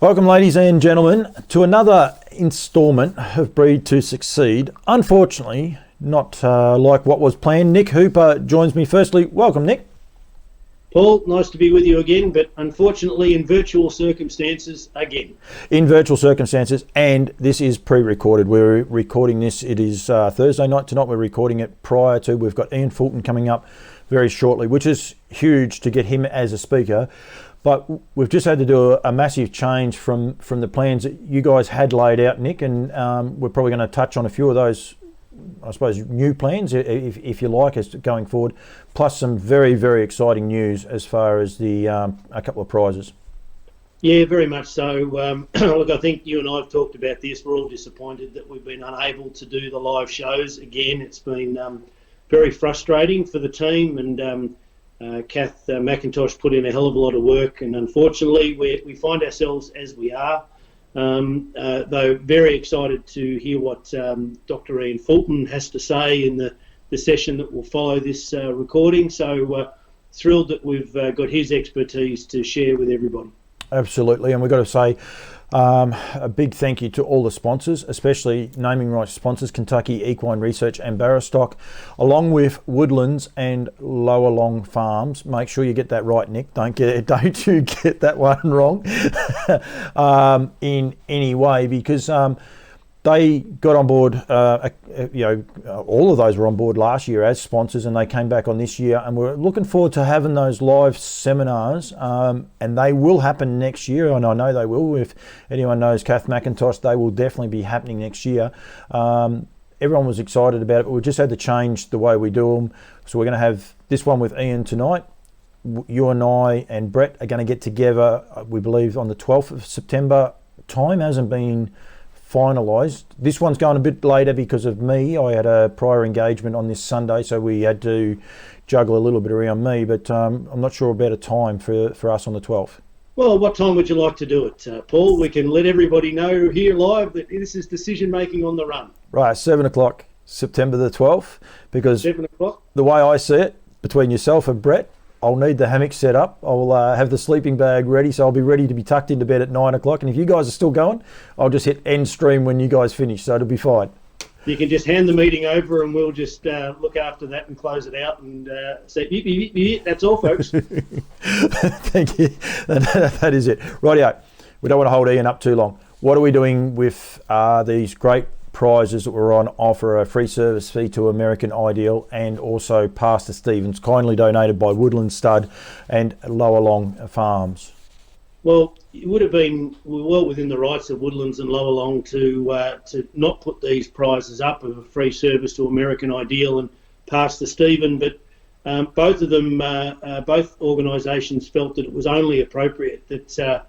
Welcome, ladies and gentlemen, to another instalment of Breed to Succeed. Unfortunately, not like what was planned. Nick Hooper joins me. Firstly, welcome, Nick. Paul, nice to be with you again, but unfortunately in virtual circumstances again. In virtual circumstances, and this is pre-recorded. We're recording this, it is Thursday night tonight. We're recording it prior to, we've got Ian Fulton coming up very shortly, which is huge to get him as a speaker. But we've just had to do a massive change from the plans that you guys had laid out, Nick, and we're probably going to touch on a few of those, I suppose, new plans, if you like, as going forward, plus some very, very exciting news as far as the a couple of prizes. Yeah, very much so. Look, I think you and I have talked about this. We're all disappointed that we've been unable to do the live shows. Again, it's been very frustrating for the team, and Kath McIntosh put in a hell of a lot of work, and unfortunately we find ourselves as we are. Though very excited to hear what Dr. Ian Fulton has to say in the session that will follow this recording. So thrilled that we've got his expertise to share with everybody. Absolutely, and we've got to say a big thank you to all the sponsors, especially naming rights sponsors, Kentucky Equine Research and Barrastock, along with Woodlands and Lower Long Farms. Make sure you get that right, Nick. Don't you get that one wrong in any way, because they got on board, all of those were on board last year as sponsors, and they came back on this year, and we're looking forward to having those live seminars, and they will happen next year, and I know they will. If anyone knows Kath McIntosh, they will definitely be happening next year. Everyone was excited about it, but we just had to change the way we do them. So we're going to have this one with Ian tonight. You and I and Brett are going to get together, we believe, on the 12th of September. Time hasn't been finalised. This one's going a bit later because of me. I had a prior engagement on this Sunday, so we had to juggle a little bit around me, but I'm not sure about a time for us on the 12th. Well, what time would you like to do it, Paul? We can let everybody know here live that this is decision making on the run. Right, 7 o'clock, September the 12th, because 7 o'clock. The way I see it, between yourself and Brett, I'll need the hammock set up. I'll have the sleeping bag ready, so I'll be ready to be tucked into bed at 9 o'clock. And if you guys are still going, I'll just hit end stream when you guys finish, so it'll be fine. You can just hand the meeting over, and we'll just look after that and close it out and say, beep, beep, beep, beep. That's all, folks. Thank you. That is it. Rightio. We don't want to hold Ian up too long. What are we doing with these great prizes that were on offer? A free service fee to American Ideal, and also Pastor Stevens, kindly donated by Woodland Stud and Lower Long Farms. Well, it would have been well within the rights of Woodlands and Lower Long to not put these prizes up of a free service to American Ideal and Pastor Stephen, but both of them, both organisations felt that it was only appropriate that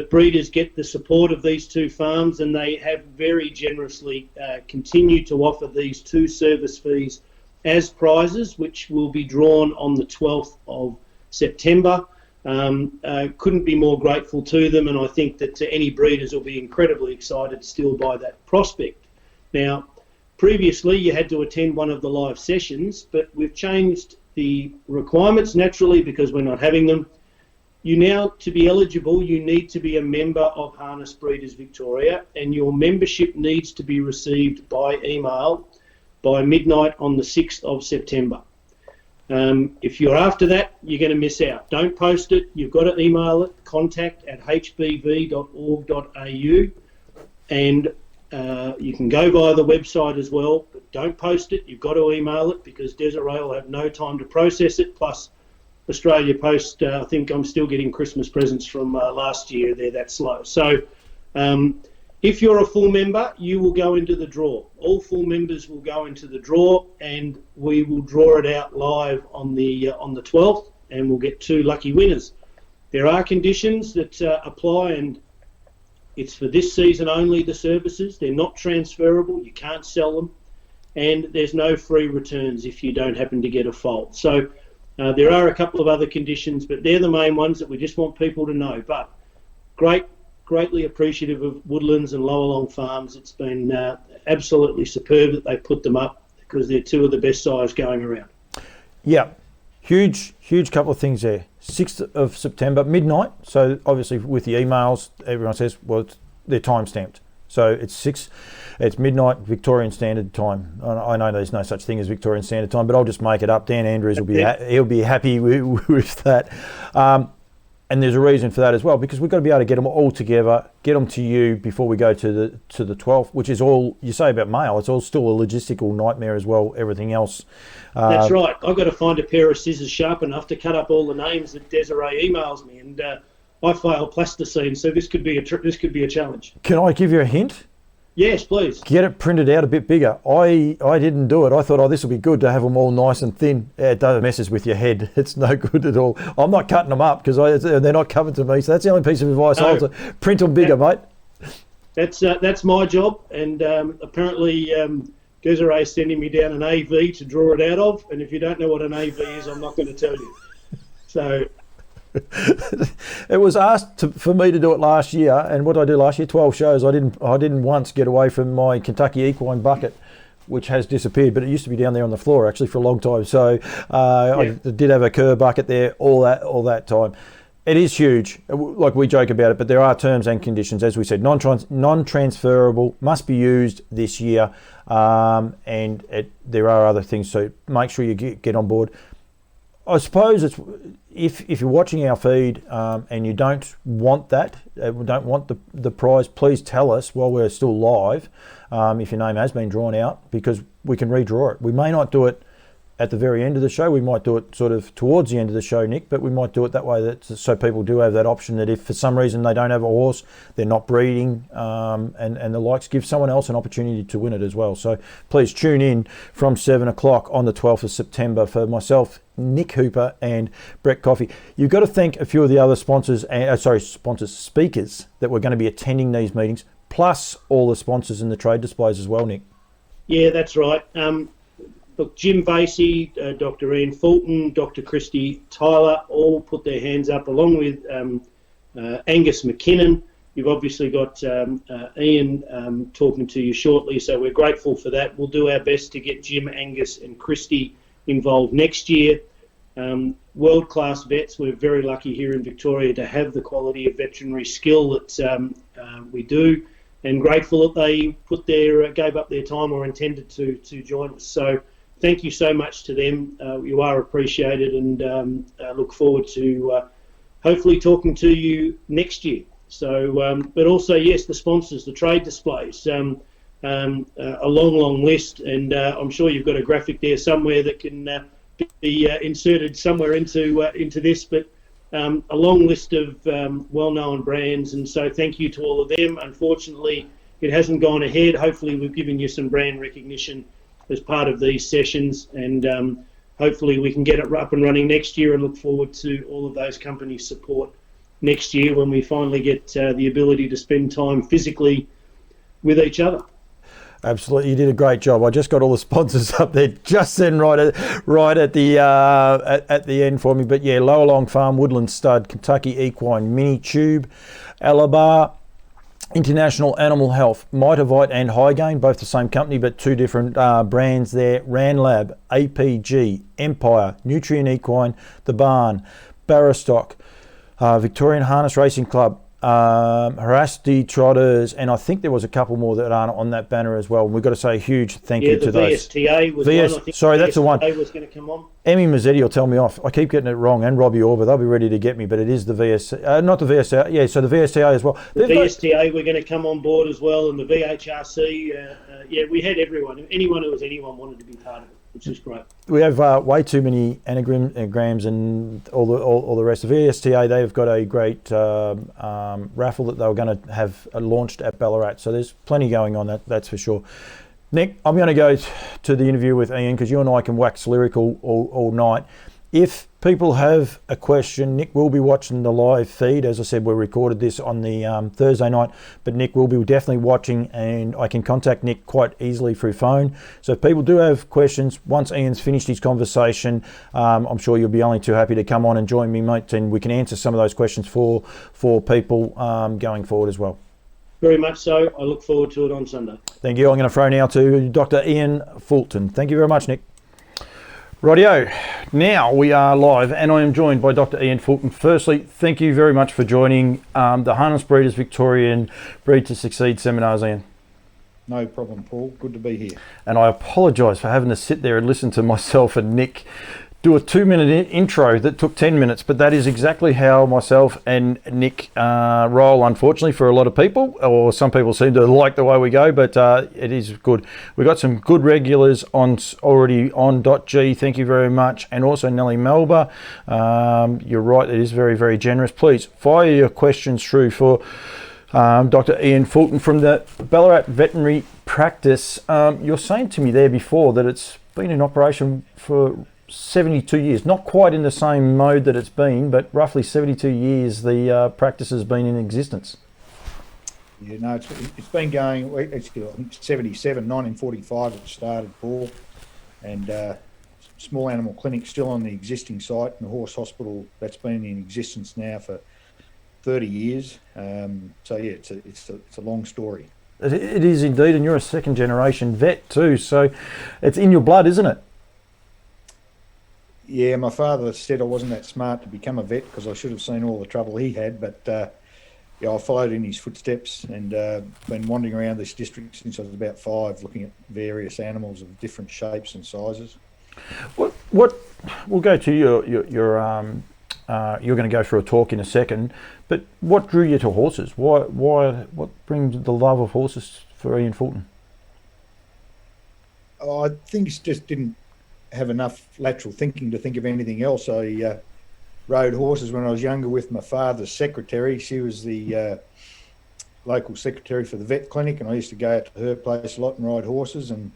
breeders get the support of these two farms, and they have very generously continued to offer these two service fees as prizes, which will be drawn on the 12th of September. Couldn't be more grateful to them, and I think that any breeders will be incredibly excited still by that prospect. Now, previously you had to attend one of the live sessions, but we've changed the requirements naturally because we're not having them. You now, to be eligible, you need to be a member of Harness Breeders Victoria, and your membership needs to be received by email by midnight on the 6th of September. If you're after that, you're going to miss out. Don't post it. You've got to email it, contact@hbv.org.au, and you can go via the website as well, but don't post it. You've got to email it because Desiree will have no time to process it, plus Australia Post, I think I'm still getting Christmas presents from last year. They're that slow. So if you're a full member, you will go into the draw. All full members will go into the draw, and we will draw it out live on the 12th, and we'll get two lucky winners. There are conditions that apply, and it's for this season only, the services. They're not transferable. You can't sell them, and there's no free returns if you don't happen to get a foal. So there are a couple of other conditions, but they're the main ones that we just want people to know. But greatly appreciative of Woodlands and Lower Long Farms. It's been absolutely superb that they put them up because they're two of the best size going around. Yeah, Huge couple of things there. 6th of September, midnight. So obviously with the emails, everyone says, well, they're time stamped. So it's midnight Victorian Standard Time. I know there's no such thing as Victorian Standard Time, but I'll just make it up. Dan Andrews he'll be happy with that. And there's a reason for that as well, because we've got to be able to get them all together, get them to you before we go to the 12th, which is all you say about mail. It's all still a logistical nightmare as well. Everything else. That's right. I've got to find a pair of scissors sharp enough to cut up all the names that Desiree emails me, and I fail plasticine, so this could be a challenge. Can I give you a hint? Yes, please. Get it printed out a bit bigger. I didn't do it. I thought, this will be good to have them all nice and thin. It does messes with your head. It's no good at all. I'm not cutting them up because they're not coming to me. So that's the only piece of advice I'll have to print them bigger, mate. That's my job, and apparently Desiree's sending me down an AV to draw it out of. And if you don't know what an AV is, I'm not going to tell you. So. It was asked for me to do it last year, and what did I do last year? 12 shows. I didn't once get away from my Kentucky equine bucket, which has disappeared, but it used to be down there on the floor actually for a long time. So I did have a Kerr bucket there all that time. It is huge, like we joke about it, but there are terms and conditions, as we said. Non-transferable, must be used this year, and there are other things. So make sure you get on board. I suppose it's if you're watching our feed and you don't want that, don't want the prize, please tell us while we're still live if your name has been drawn out, because we can redraw it. We may not do it at the very end of the show. We might do it sort of towards the end of the show, Nick, but we might do it that way so people do have that option that if for some reason they don't have a horse, they're not breeding and the likes, give someone else an opportunity to win it as well. So please tune in from 7 o'clock on the 12th of September for myself, Nick Hooper and Brett Coffey. You've got to thank a few of the other speakers that were going to be attending these meetings, plus all the sponsors in the trade displays as well, Nick. Yeah, that's right. Look, Jim Vasey, Dr. Ian Fulton, Dr. Christy Tyler all put their hands up, along with Angus McKinnon. You've obviously got Ian talking to you shortly, so we're grateful for that. We'll do our best to get Jim, Angus and Christy involved next year. World-class vets. We're very lucky here in Victoria to have the quality of veterinary skill that we do, and grateful that they gave up their time or intended to join us. So thank you so much to them. You are appreciated, and look forward to hopefully talking to you next year. So, but also, yes, the sponsors, the trade displays, a long list, and I'm sure you've got a graphic there somewhere that can be inserted somewhere into this, but a long list of well-known brands, and so thank you to all of them. Unfortunately, it hasn't gone ahead. Hopefully, we've given you some brand recognition as part of these sessions, and hopefully we can get it up and running next year, and look forward to all of those companies' support next year when we finally get the ability to spend time physically with each other. Absolutely, you did a great job. I just got all the sponsors up there just then, right at the end for me. But yeah, Lower Long Farm, Woodland Stud, Kentucky Equine, Mini Tube, Alabar, International Animal Health, Mitavite and Hygain, both the same company but two different brands there. Ranlab, APG, Empire, Nutrient Equine, The Barn, Barristock, Victorian Harness Racing Club, Harasti Trotters, and I think there was a couple more that aren't on that banner as well. We've got to say a huge thank you to those. VSTA was one. I think sorry, that's the one. Was going to come on. Emmy Mazzetti will tell me off. I keep getting it wrong, and Robbie Orr, but they'll be ready to get me. But it is the not the VSTA. Yeah, so the VSTA as well. The VSTA we're going to come on board as well, and the VHRC. Yeah, we had everyone. Anyone who was anyone wanted to be part of it, which is great. We have way too many anagrams and all the rest. The VSTA, they've got a great raffle that they were going to have launched at Ballarat. So there's plenty going on, that's for sure. Nick, I'm going to go to the interview with Ian, because you and I can wax lyrical all night. If people have a question, Nick will be watching the live feed. As I said, we recorded this on the Thursday night, but Nick will be definitely watching, and I can contact Nick quite easily through phone. So if people do have questions, once Ian's finished his conversation, I'm sure you'll be only too happy to come on and join me, mate, and we can answer some of those questions for people going forward as well. Very much so. I look forward to it on Sunday. Thank you. I'm going to throw now to Dr. Ian Fulton. Thank you very much, Nick. Rightio, now we are live and I am joined by Dr. Ian Fulton. Firstly, thank you very much for joining the Harness Breeders Victorian Breed to Succeed seminars, Ian. No problem, Paul. Good to be here. And I apologise for having to sit there and listen to myself and Nick do a 2-minute intro that took 10 minutes, but that is exactly how myself and Nick roll, unfortunately, for a lot of people, or some people seem to like the way we go, but it is good. We've got some good regulars already on .g, thank you very much, and also Nellie Melba. You're right, it is very, very generous. Please fire your questions through for Dr. Ian Fulton from the Ballarat Veterinary Practice. You're saying to me there before that it's been in operation for 72 years, not quite in the same mode that it's been, but roughly 72 years the practice has been in existence. Yeah, no, it's been going, it's 77, 1945 it started, Paul, and small animal clinic still on the existing site, and the horse hospital that's been in existence now for 30 years. So yeah, it's a long story. It is indeed, and you're a second generation vet too, so it's in your blood, isn't it? Yeah, my father said I wasn't that smart to become a vet because I should have seen all the trouble he had, but yeah, I followed in his footsteps and been wandering around this district since I was about 5, looking at various animals of different shapes and sizes. What we'll go to your you're going to go through a talk in a second, but what drew you to horses? What brings the love of horses for Ian Fulton? I think it just didn't have enough lateral thinking to think of anything else. I rode horses when I was younger with my father's secretary. She was the local secretary for the vet clinic, and I used to go out to her place a lot and ride horses and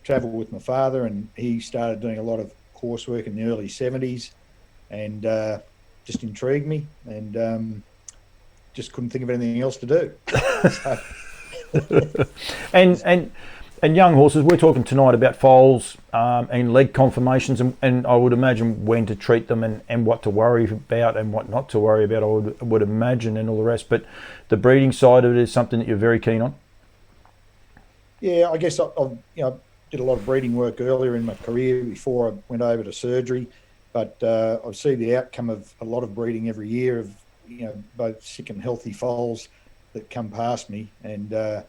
travel with my father, and he started doing a lot of horse work in the early 70s and just intrigued me, and just couldn't think of anything else to do. And young horses, we're talking tonight about foals and leg conformations, and I would imagine when to treat them and what to worry about and what not to worry about, I would imagine, and all the rest. But the breeding side of it is something that you're very keen on? Yeah, I guess I did a lot of breeding work earlier in my career before I went over to surgery, but I see the outcome of a lot of breeding every year of both sick and healthy foals that come past me, and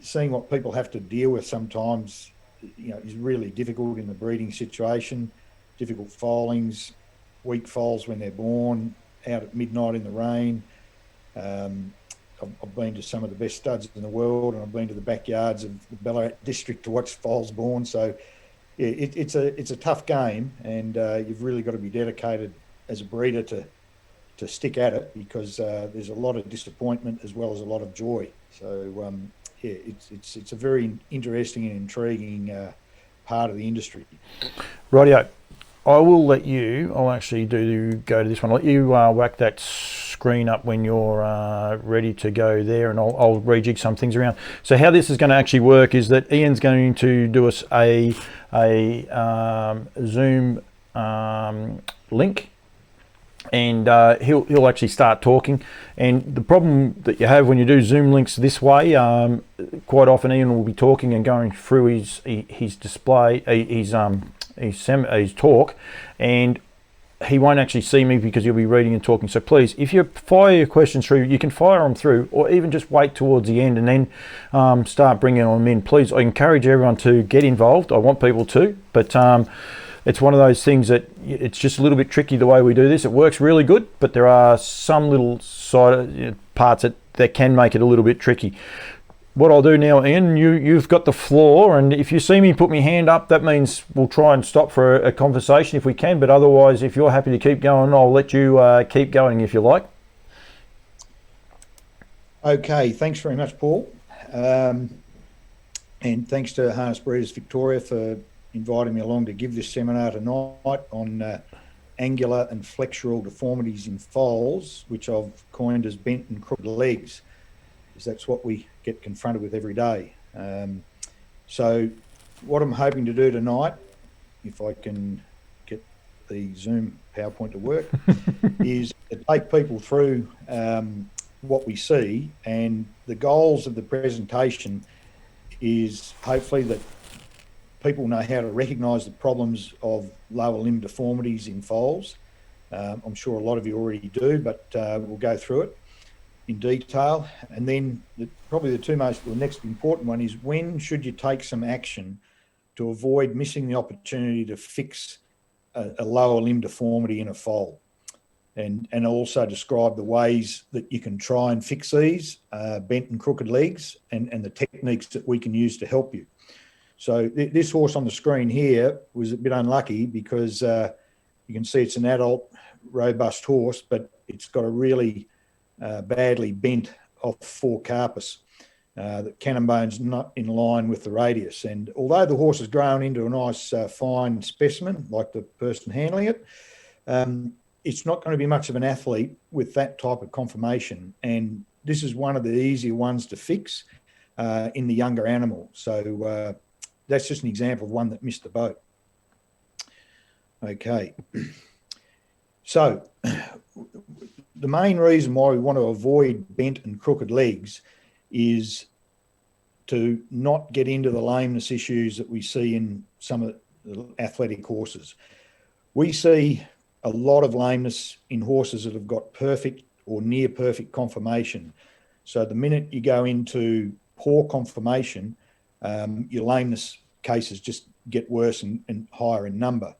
seeing what people have to deal with sometimes, is really difficult in the breeding situation. Difficult foalings, weak foals when they're born, out at midnight in the rain. I've been to some of the best studs in the world, and I've been to the backyards of the Ballarat district to watch foals born. So yeah, it's a tough game, and you've really got to be dedicated as a breeder to stick at it, because there's a lot of disappointment as well as a lot of joy. So yeah, it's a very interesting and intriguing part of the industry. Rightio. I'll actually go to this one. I'll let you whack that screen up when you're ready to go there, and I'll rejig some things around. So how this is going to actually work is that Ian's going to do us a Zoom link, and he'll actually start talking. And the problem that you have when you do Zoom links this way, quite often Ian will be talking and going through his display, his talk, and he won't actually see me because you'll be reading and talking. So please, if you fire your questions through, you can fire them through, or even just wait towards the end and then start bringing them in. Please, I encourage everyone to get involved. I want people to, but it's one of those things that it's just a little bit tricky the way we do this. It works really good, but there are some little side parts that can make it a little bit tricky. What I'll do now, Ian, you've got the floor, and if you see me put my hand up, that means we'll try and stop for a conversation if we can, but otherwise, if you're happy to keep going, I'll let you keep going if you like. Okay, thanks very much, Paul. And thanks to Harness Breeders Victoria for inviting me along to give this seminar tonight on angular and flexural deformities in foals, which I've coined as bent and crooked legs, because that's what we get confronted with every day. So what I'm hoping to do tonight, if I can get the Zoom PowerPoint to work, is to take people through what we see, and the goals of the presentation is hopefully that people know how to recognise the problems of lower limb deformities in foals. I'm sure a lot of you already do, but we'll go through it in detail. And then probably the next important one is, when should you take some action to avoid missing the opportunity to fix a lower limb deformity in a foal? And also describe the ways that you can try and fix these bent and crooked legs, and the techniques that we can use to help you. So this horse on the screen here was a bit unlucky because you can see it's an adult, robust horse, but it's got a really badly bent off forecarpus. The cannon bone's not in line with the radius. And although the horse has grown into a nice fine specimen, like the person handling it, it's not going to be much of an athlete with that type of conformation. And this is one of the easier ones to fix in the younger animal. So that's just an example of one that missed the boat. Okay. So the main reason why we want to avoid bent and crooked legs is to not get into the lameness issues that we see in some of the athletic horses. We see a lot of lameness in horses that have got perfect or near perfect conformation. So the minute you go into poor conformation, your lameness cases just get worse and higher in number.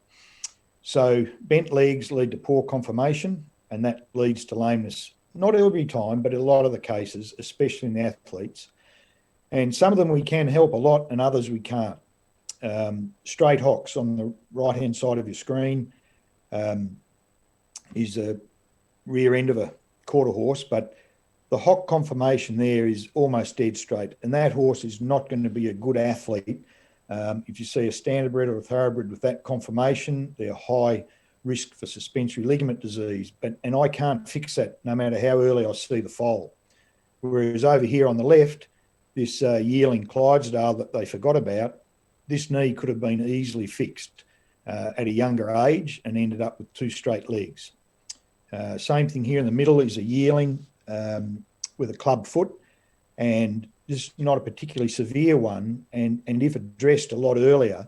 So bent legs lead to poor conformation, and that leads to lameness. Not every time, but a lot of the cases, especially in the athletes. And some of them we can help a lot, and others we can't. Straight hocks on the right-hand side of your screen is a rear end of a quarter horse, but the hock conformation there is almost dead straight, and that horse is not going to be a good athlete. If you see a standardbred or a thoroughbred with that conformation, they're high risk for suspensory ligament disease, and I can't fix that no matter how early I see the foal. Whereas over here on the left, this yearling Clydesdale that they forgot about, this knee could have been easily fixed at a younger age and ended up with two straight legs. Same thing here in the middle is a yearling with a club foot, and this is not a particularly severe one, and if addressed a lot earlier,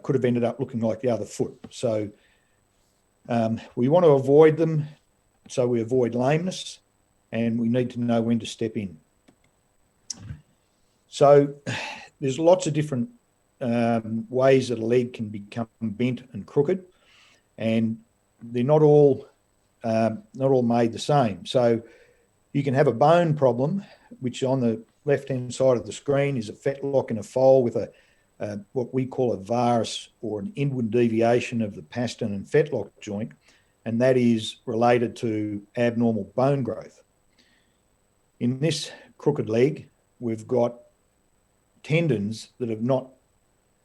could have ended up looking like the other foot. So we want to avoid them, so we avoid lameness, and we need to know when to step in. So there's lots of different ways that a leg can become bent and crooked, and they're not all made the same. So you can have a bone problem, which on the left-hand side of the screen is a fetlock in a foal with what we call a varus, or an inward deviation of the pastern and fetlock joint, and that is related to abnormal bone growth. In this crooked leg, we've got tendons that are not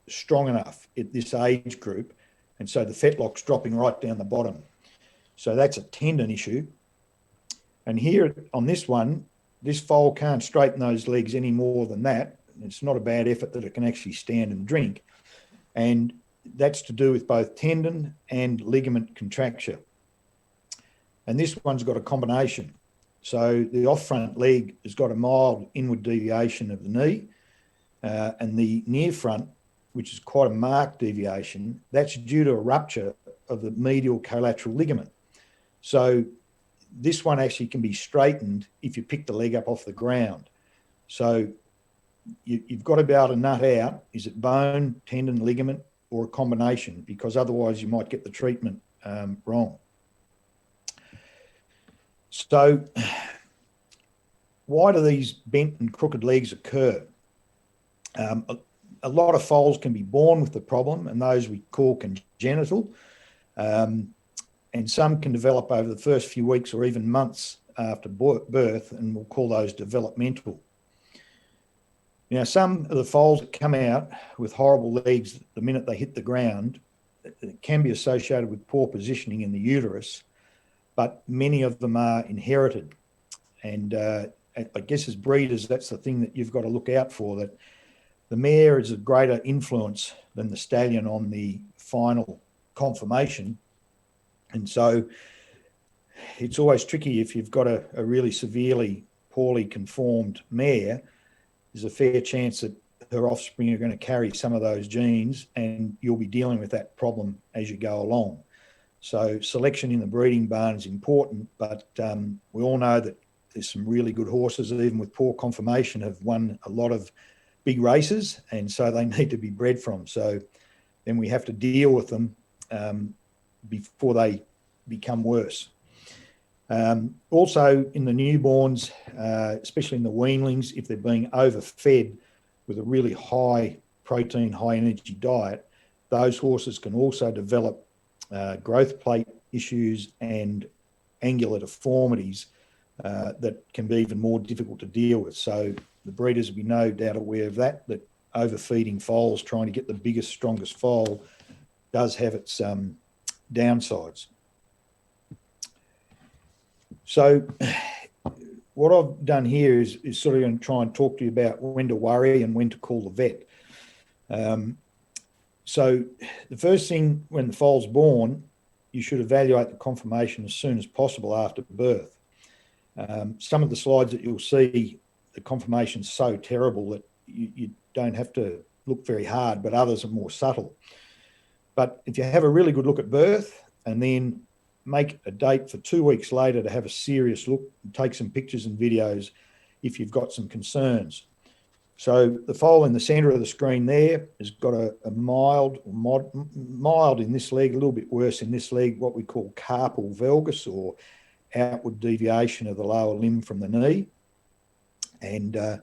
strong enough at this age group, and so the fetlock's dropping right down the bottom. So that's a tendon issue. And here on this one, this foal can't straighten those legs any more than that. It's not a bad effort that it can actually stand and drink. And that's to do with both tendon and ligament contracture. And this one's got a combination. So the off front leg has got a mild inward deviation of the knee, and the near front, which is quite a marked deviation, that's due to a rupture of the medial collateral ligament. So this one actually can be straightened if you pick the leg up off the ground. So you've got to be able to nut out, is it bone, tendon, ligament, or a combination, because otherwise you might get the treatment wrong. So why do these bent and crooked legs occur? A lot of foals can be born with the problem, and those we call congenital. And some can develop over the first few weeks or even months after birth, and we'll call those developmental. Now, some of the foals that come out with horrible legs the minute they hit the ground, it can be associated with poor positioning in the uterus, but many of them are inherited. And I guess as breeders, that's the thing that you've got to look out for, that the mare is a greater influence than the stallion on the final conformation. And so it's always tricky if you've got a really severely, poorly conformed mare. There's a fair chance that her offspring are going to carry some of those genes, and you'll be dealing with that problem as you go along. So selection in the breeding barn is important, but we all know that there's some really good horses, even with poor conformation, have won a lot of big races, and so they need to be bred from. So then we have to deal with them before they become worse. Also in the newborns, especially in the weanlings, if they're being overfed with a really high protein, high energy diet, those horses can also develop growth plate issues and angular deformities that can be even more difficult to deal with. So the breeders will be no doubt aware of that overfeeding foals, trying to get the biggest, strongest foal, does have its downsides. So what I've done here is sort of going to try and talk to you about when to worry and when to call the vet. So the first thing, when the foal's born, you should evaluate the conformation as soon as possible after birth. Some of the slides that you'll see, the conformation's so terrible that you don't have to look very hard, but others are more subtle. But if you have a really good look at birth and then make a date for 2 weeks later to have a serious look and take some pictures and videos if you've got some concerns. So the foal in the centre of the screen there has got a mild in this leg, a little bit worse in this leg, what we call carpal valgus, or outward deviation of the lower limb from the knee. And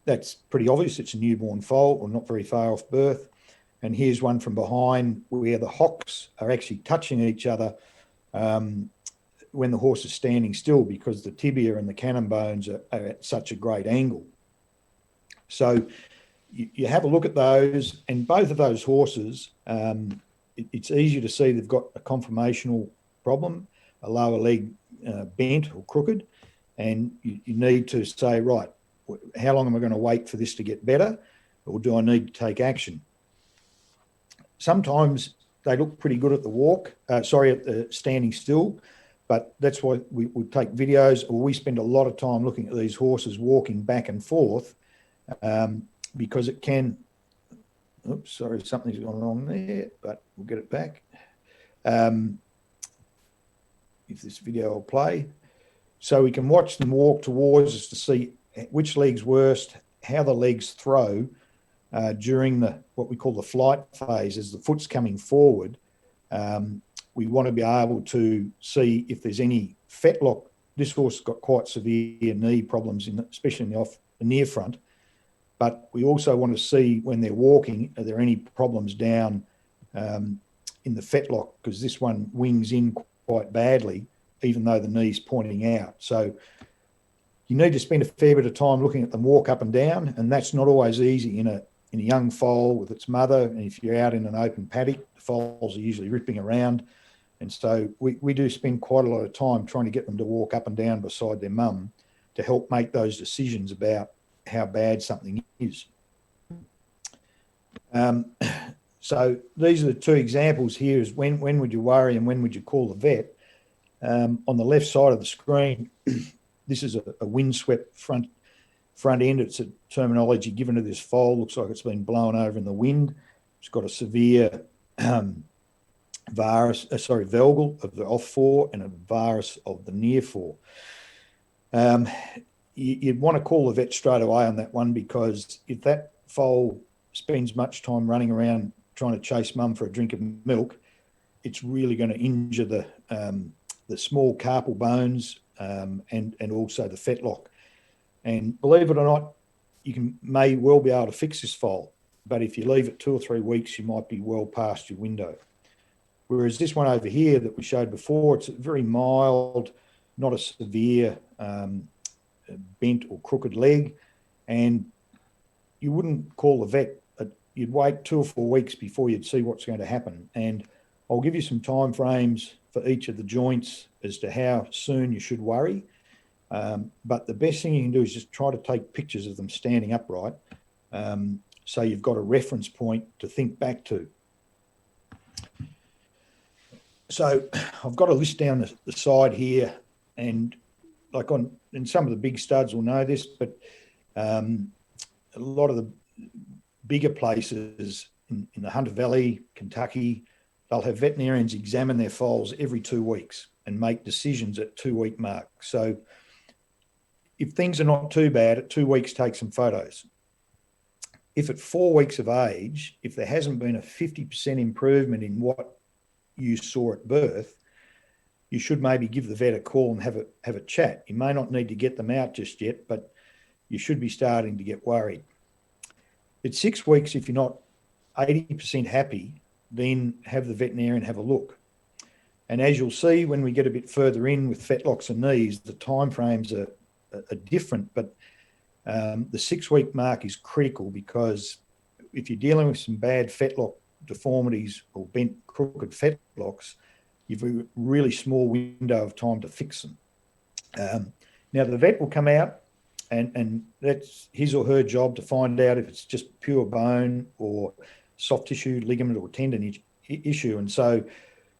that's pretty obvious. It's a newborn foal, or not very far off birth. And here's one from behind where the hocks are actually touching each other when the horse is standing still, because the tibia and the cannon bones are at such a great angle. So you have a look at those, and both of those horses, it's easy to see they've got a conformational problem, a lower leg bent or crooked, and you need to say, right, how long am I going to wait for this to get better, or do I need to take action? Sometimes they look pretty good at the walk, at the standing still, but that's why we take videos, or we spend a lot of time looking at these horses walking back and forth, because it can, oops, sorry, something's gone wrong there, but we'll get it back. If this video will play. So we can watch them walk towards us to see which leg's worst, how the legs throw during what we call the flight phase. As the foot's coming forward, we want to be able to see if there's any fetlock. This horse has got quite severe knee problems, especially in the near front. But we also want to see when they're walking, are there any problems down in the fetlock, because this one wings in quite badly, even though the knee's pointing out. So you need to spend a fair bit of time looking at them walk up and down, and that's not always easy in a young foal with its mother. And if you're out in an open paddock, the foals are usually ripping around. And so we do spend quite a lot of time trying to get them to walk up and down beside their mum to help make those decisions about how bad something is. So these are the two examples here, is when would you worry and when would you call the vet. On the left side of the screen, this is a windswept front end. It's a terminology given to this foal. Looks like it's been blown over in the wind. It's got a severe valgal of the off fore and a varus of the near fore. You'd want to call the vet straight away on that one, because if that foal spends much time running around trying to chase mum for a drink of milk, it's really going to injure the small carpal bones and also the fetlock. And believe it or not, you may well be able to fix this foal, but if you leave it 2 or 3 weeks, you might be well past your window. Whereas this one over here that we showed before, it's a very mild, not a severe bent or crooked leg, and you wouldn't call the vet. You'd wait 2 or 4 weeks before you'd see what's going to happen. And I'll give you some time frames for each of the joints as to how soon you should worry. But the best thing you can do is just try to take pictures of them standing upright, so you've got a reference point to think back to. So I've got a list down the side here, and and some of the big studs will know this, but a lot of bigger places in the Hunter Valley, Kentucky, they'll have veterinarians examine their foals every 2 weeks and make decisions at 2-week mark. So if things are not too bad, at 2 weeks, take some photos. If at 4 weeks of age, if there hasn't been a 50% improvement in what you saw at birth, you should maybe give the vet a call and have a chat. You may not need to get them out just yet, but you should be starting to get worried. At 6 weeks, if you're not 80% happy, then have the veterinarian have a look. And as you'll see, when we get a bit further in with fetlocks and knees, the timeframes are different, but the 6-week mark is critical, because if you're dealing with some bad fetlock deformities or bent crooked fetlocks, you've a really small window of time to fix them. Now the vet will come out and that's his or her job to find out if it's just pure bone or soft tissue, ligament or tendon issue. And so,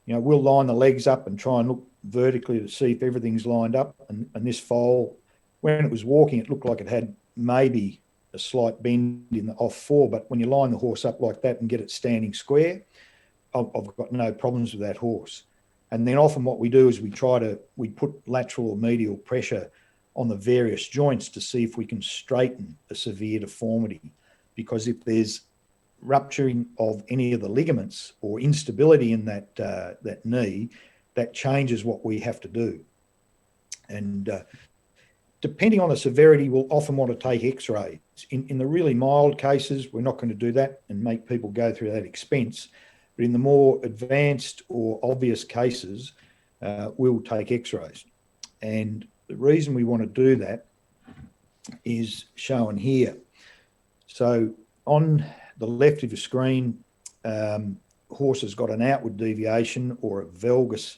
we'll line the legs up and try and look vertically to see if everything's lined up. And this foal, when it was walking, it looked like it had maybe a slight bend in the off fore, but when you line the horse up like that and get it standing square, I've got no problems with that horse. And then often what we do is we put lateral or medial pressure on the various joints to see if we can straighten a severe deformity. Because if there's rupturing of any of the ligaments or instability in that knee, that changes what we have to do. And depending on the severity, we'll often want to take x-rays. In the really mild cases, we're not going to do that and make people go through that expense. But in the more advanced or obvious cases, we'll take x-rays. And the reason we want to do that is shown here. So on the left of your screen, horse has got an outward deviation or a valgus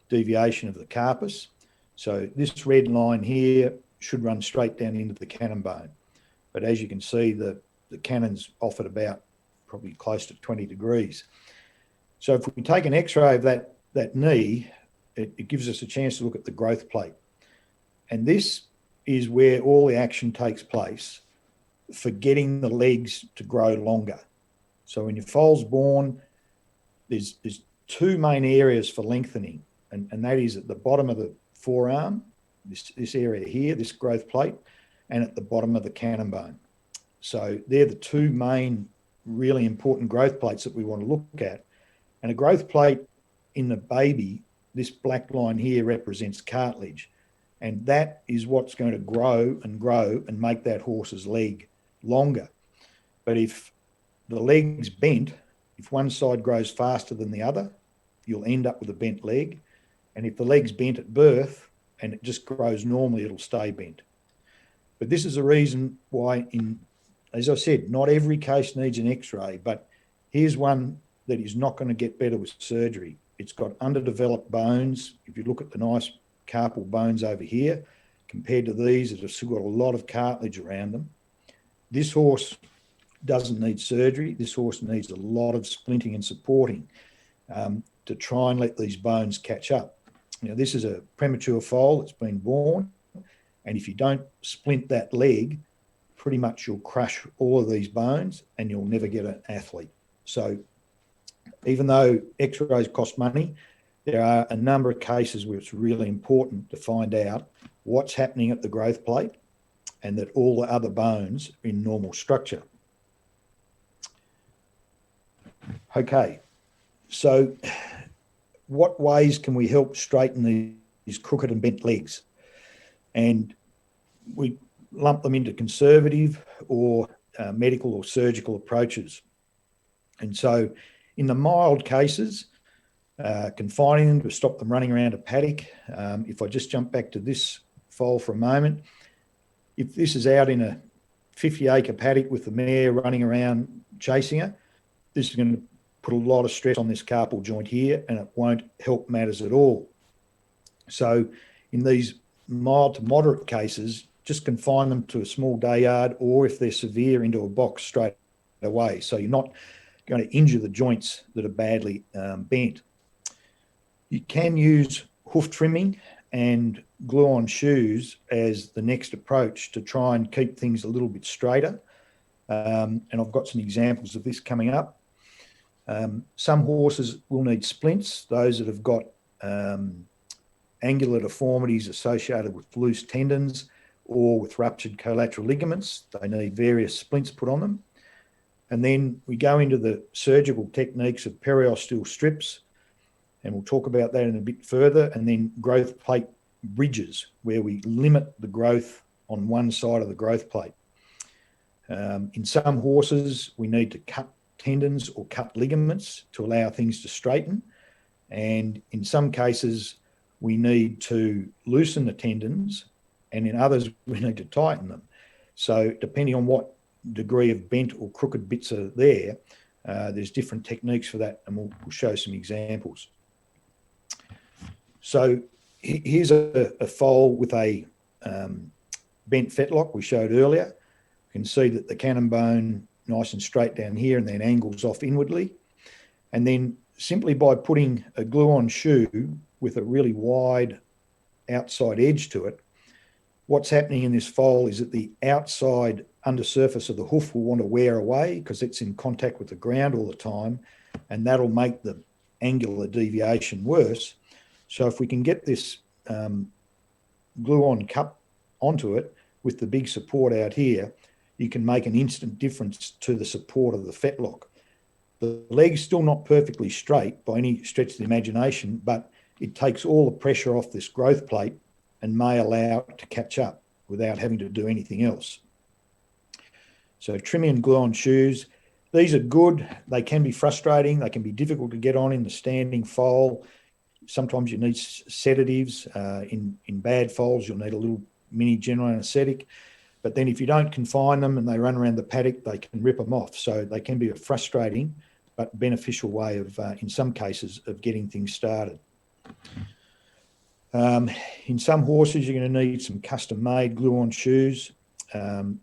deviation of the carpus. So this red line here should run straight down into the cannon bone. But as you can see, the cannon's off at about probably close to 20 degrees. So if we take an x-ray of that knee, it gives us a chance to look at the growth plate. And this is where all the action takes place for getting the legs to grow longer. So when your foal's born, there's 2 main areas for lengthening, and that is at the bottom of the forearm, this area here, this growth plate, and at the bottom of the cannon bone. So they're the 2 main really important growth plates that we want to look at. And a growth plate in the baby, this black line here represents cartilage. And that is what's going to grow and make that horse's leg longer. But if the leg's bent, if one side grows faster than the other, you'll end up with a bent leg. And if the leg's bent at birth and it just grows normally, it'll stay bent. But this is the reason why, as I said, not every case needs an x-ray, but here's one that is not going to get better with surgery. It's got underdeveloped bones. If you look at the nice carpal bones over here, compared to these that have still got a lot of cartilage around them, this horse doesn't need surgery. This horse needs a lot of splinting and supporting to try and let these bones catch up. This is a premature foal that's been born, and if you don't splint that leg, pretty much you'll crush all of these bones and you'll never get an athlete. So even though x-rays cost money, there are a number of cases where it's really important to find out what's happening at the growth plate and that all the other bones are in normal structure. Okay, so what ways can we help straighten these crooked and bent legs? And we lump them into conservative or medical or surgical approaches. And so in the mild cases, confining them to stop them running around a paddock. If I just jump back to this foal for a moment, if this is out in a 50-acre paddock with the mare running around chasing her, this is going to put a lot of stress on this carpal joint here, and it won't help matters at all. So in these mild to moderate cases, just confine them to a small day yard, or if they're severe, into a box straight away. So you're not going to injure the joints that are badly bent. You can use hoof trimming and glue-on shoes as the next approach to try and keep things a little bit straighter. And I've got some examples of this coming up. Some horses will need splints, those that have got angular deformities associated with loose tendons or with ruptured collateral ligaments. They need various splints put on them. And then we go into the surgical techniques of periosteal strips, and we'll talk about that in a bit further, and then growth plate bridges, where we limit the growth on one side of the growth plate. In some horses, we need to cut tendons or cut ligaments to allow things to straighten. And in some cases, we need to loosen the tendons, and in others, we need to tighten them. So depending on what degree of bent or crooked bits are there, there's different techniques for that, and we'll show some examples. So here's a foal with a bent fetlock we showed earlier. You can see that the cannon bone nice and straight down here and then angles off inwardly. And then simply by putting a glue-on shoe with a really wide outside edge to it, what's happening in this foal is that the outside undersurface of the hoof will want to wear away because it's in contact with the ground all the time, and that'll make the angular deviation worse. So if we can get this glue-on cup onto it with the big support out here, you can make an instant difference to the support of the fetlock. The leg's still not perfectly straight by any stretch of the imagination, but it takes all the pressure off this growth plate and may allow it to catch up without having to do anything else. So trimming and glue-on shoes, these are good. They can be frustrating. They can be difficult to get on in the standing foal. Sometimes you need sedatives. In bad foals, you'll need a little mini general anaesthetic. But then if you don't confine them and they run around the paddock, they can rip them off. So they can be a frustrating but beneficial way of, in some cases, of getting things started. In some horses, you're going to need some custom-made glue-on shoes. In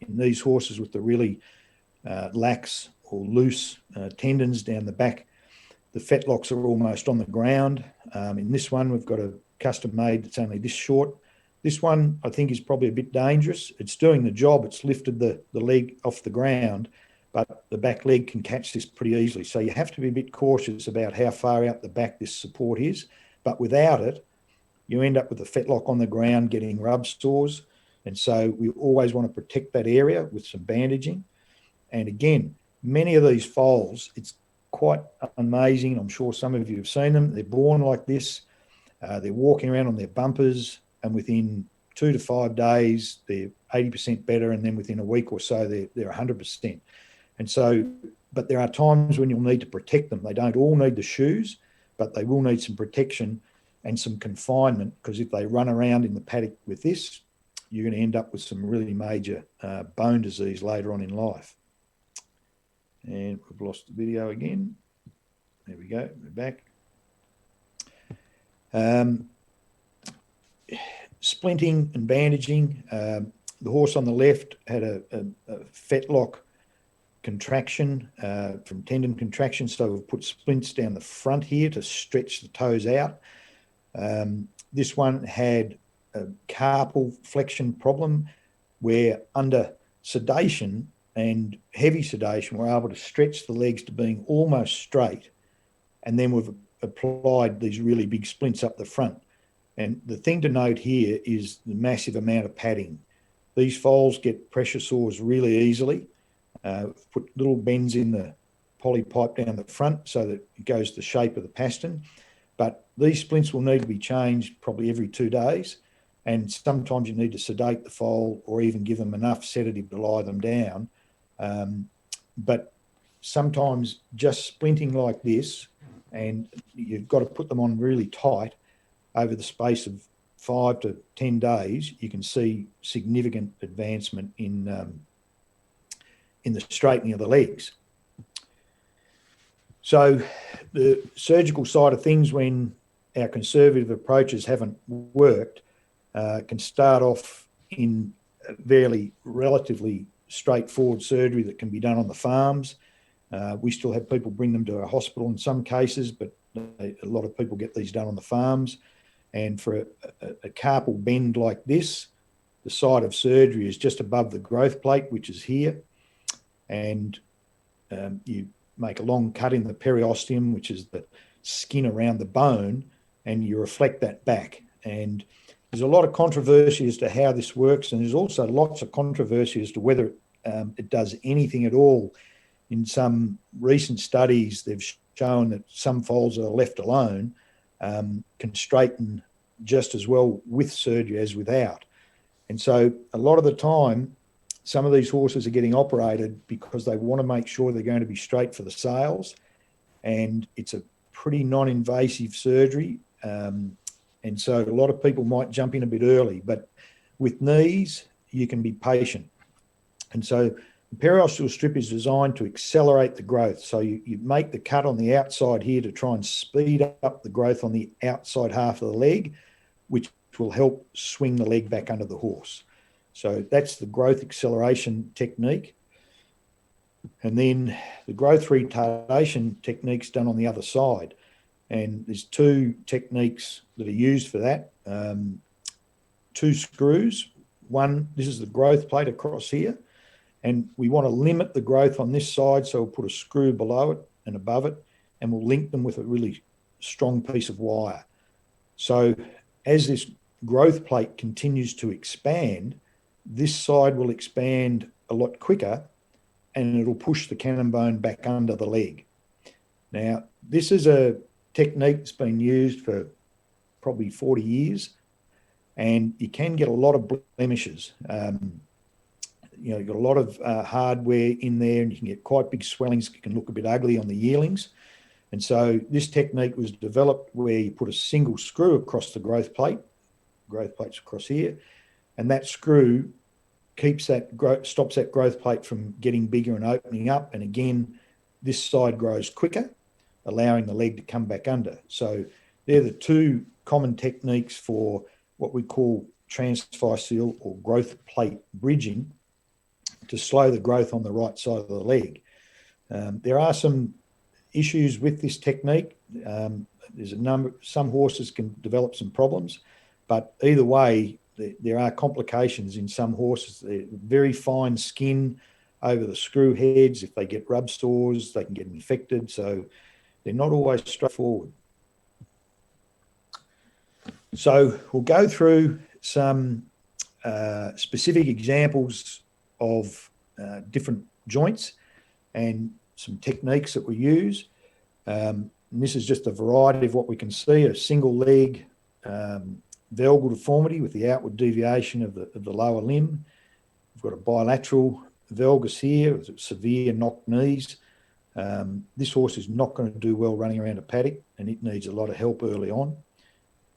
these horses with the really lax or loose tendons down the back, the fetlocks are almost on the ground. In this one, we've got a custom-made that's only this short. This one, I think, is probably a bit dangerous. It's doing the job. It's lifted the leg off the ground, but the back leg can catch this pretty easily. So you have to be a bit cautious about how far out the back this support is. But without it, you end up with the fetlock on the ground getting rub sores. And so we always want to protect that area with some bandaging. And again, many of these foals, it's quite amazing. I'm sure some of you have seen them. They're born like this. They're walking around on their bumpers, and within 2 to 5 days, they're 80% better. And then within a week or so, they're 100%. And so, but there are times when you'll need to protect them. They don't all need the shoes, but they will need some protection and some confinement, because if they run around in the paddock with this, you're going to end up with some really major bone disease later on in life. And we've lost the video again. There we go, we're back. Splinting and bandaging. The horse on the left had a fetlock contraction from tendon contraction, so we've put splints down the front here to stretch the toes out. This one had a carpal flexion problem where under sedation and heavy sedation, we're able to stretch the legs to being almost straight, and then we've applied these really big splints up the front. And the thing to note here is the massive amount of padding. These foals get pressure sores really easily. Put little bends in the poly pipe down the front so that it goes the shape of the pastern. But these splints will need to be changed probably every 2 days. And sometimes you need to sedate the foal or even give them enough sedative to lie them down. But sometimes just splinting like this, and you've got to put them on really tight over the space of 5 to 10 days, you can see significant advancement in the straightening of the legs. So the surgical side of things, when our conservative approaches haven't worked, can start off in a fairly relatively straightforward surgery that can be done on the farms. We still have people bring them to our hospital in some cases, but a lot of people get these done on the farms. And for a carpal bend like this, the site of surgery is just above the growth plate, which is here. and you make a long cut in the periosteum, which is the skin around the bone, and you reflect that back. And there's a lot of controversy as to how this works, and there's also lots of controversy as to whether it does anything at all. In some recent studies, they've shown that some foals that are left alone can straighten just as well with surgery as without. And so a lot of the time, some of these horses are getting operated because they want to make sure they're going to be straight for the sales, and it's a pretty non-invasive surgery. And so a lot of people might jump in a bit early, but with knees, you can be patient. And so the periosteal strip is designed to accelerate the growth. So you make the cut on the outside here to try and speed up the growth on the outside half of the leg, which will help swing the leg back under the horse. So that's the growth acceleration technique. And then the growth retardation technique's done on the other side. And there's two techniques that are used for that. Two screws. One, this is the growth plate across here. And we want to limit the growth on this side, so we'll put a screw below it and above it, and we'll link them with a really strong piece of wire. So as this growth plate continues to expand, this side will expand a lot quicker, and it'll push the cannon bone back under the leg. Now, this is a technique that's been used for probably 40 years, and you can get a lot of blemishes. You've got a lot of hardware in there, and you can get quite big swellings. It can look a bit ugly on the yearlings. And so this technique was developed where you put a single screw across the growth plate's across here, and that screw keeps that stops that growth plate from getting bigger and opening up. And again, this side grows quicker, allowing the leg to come back under. So they're the two common techniques for what we call transphyseal or growth plate bridging to slow the growth on the right side of the leg. There are some issues with this technique. There's some horses can develop some problems, but either way, there are complications in some horses. They're very fine skin over the screw heads. If they get rub sores, they can get infected. So they're not always straightforward. So we'll go through some specific examples of different joints and some techniques that we use. And this is just a variety of what we can see: a single leg valgal deformity with the outward deviation of the lower limb. We've got a bilateral valgus here with severe knocked knees. This horse is not going to do well running around a paddock, and it needs a lot of help early on.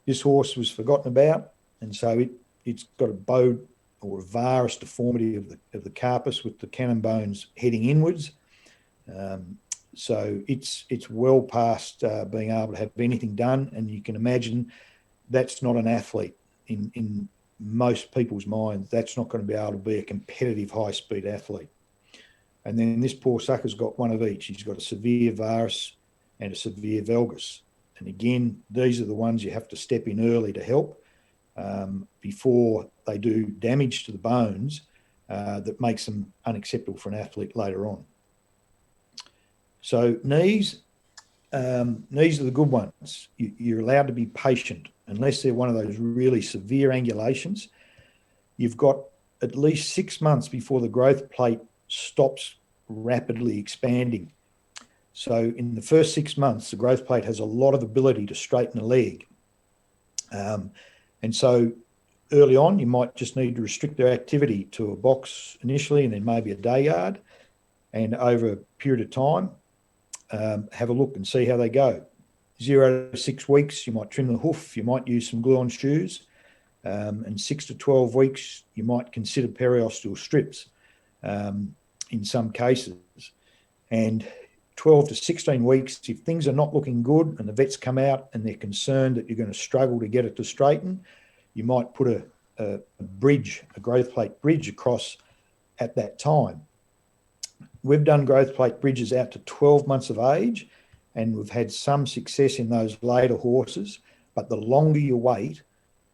This horse was forgotten about, and so it's got a bowed or a varus deformity of the carpus with the cannon bones heading inwards. So it's well past being able to have anything done, and you can imagine that's not an athlete in most people's minds. That's not going to be able to be a competitive high-speed athlete. And then this poor sucker's got one of each. He's got a severe varus and a severe valgus. And again, these are the ones you have to step in early to help before they do damage to the bones that makes them unacceptable for an athlete later on. So knees are the good ones. You're allowed to be patient unless they're one of those really severe angulations. You've got at least 6 months before the growth plate stops rapidly expanding. So in the first 6 months, the growth plate has a lot of ability to straighten a leg. And so early on, you might just need to restrict their activity to a box initially, and then maybe a day yard. And over a period of time, have a look and see how they go. 0 to 6 weeks, you might trim the hoof, you might use some glue-on shoes. And 6 to 12 weeks, you might consider periosteal strips in some cases. And 12 to 16 weeks, if things are not looking good and the vets come out and they're concerned that you're going to struggle to get it to straighten, you might put a bridge, a growth plate bridge across at that time. We've done growth plate bridges out to 12 months of age, and we've had some success in those later horses, but the longer you wait,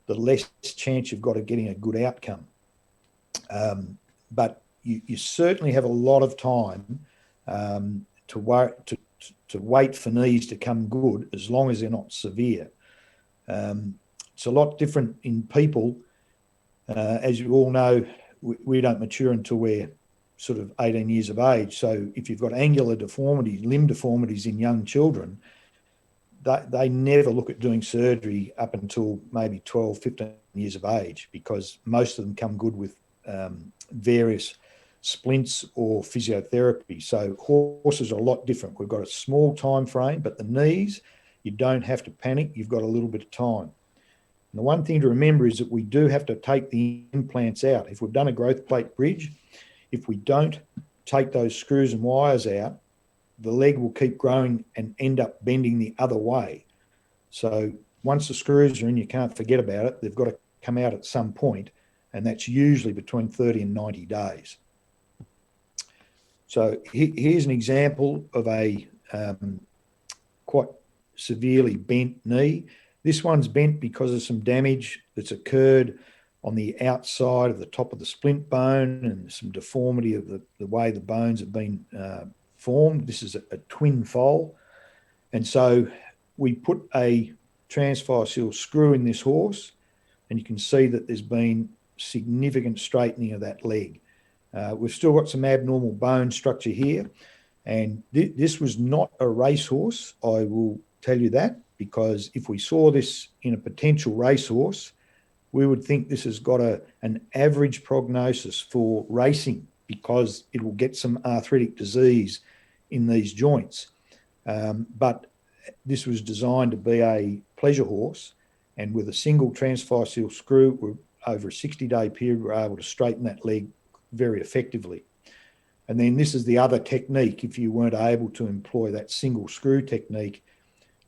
the less chance you've got of getting a good outcome. But you certainly have a lot of time to wait for knees to come good, as long as they're not severe. It's a lot different in people. As you all know, we don't mature until we're sort of 18 years of age. So if you've got angular deformities, limb deformities in young children, they never look at doing surgery up until maybe 12, 15 years of age, because most of them come good with various splints or physiotherapy. So horses are a lot different. We've got a small time frame, but the knees, you don't have to panic. You've got a little bit of time. And the one thing to remember is that we do have to take the implants out. If we've done a growth plate bridge, if we don't take those screws and wires out, the leg will keep growing and end up bending the other way. So once the screws are in, you can't forget about it. They've got to come out at some point, and that's usually between 30 and 90 days. So here's an example of a quite severely bent knee. This one's bent because of some damage that's occurred on the outside of the top of the splint bone and some deformity of the way the bones have been formed. This is a twin foal. And so we put a transfascial screw in this horse, and you can see that there's been significant straightening of that leg. We've still got some abnormal bone structure here, and this was not a racehorse, I will tell you that, because if we saw this in a potential racehorse, we would think this has got an average prognosis for racing, because it will get some arthritic disease in these joints. But this was designed to be a pleasure horse, and with a single transfascial screw, over a 60-day period, we're able to straighten that leg very effectively. And then this is the other technique. If you weren't able to employ that single screw technique,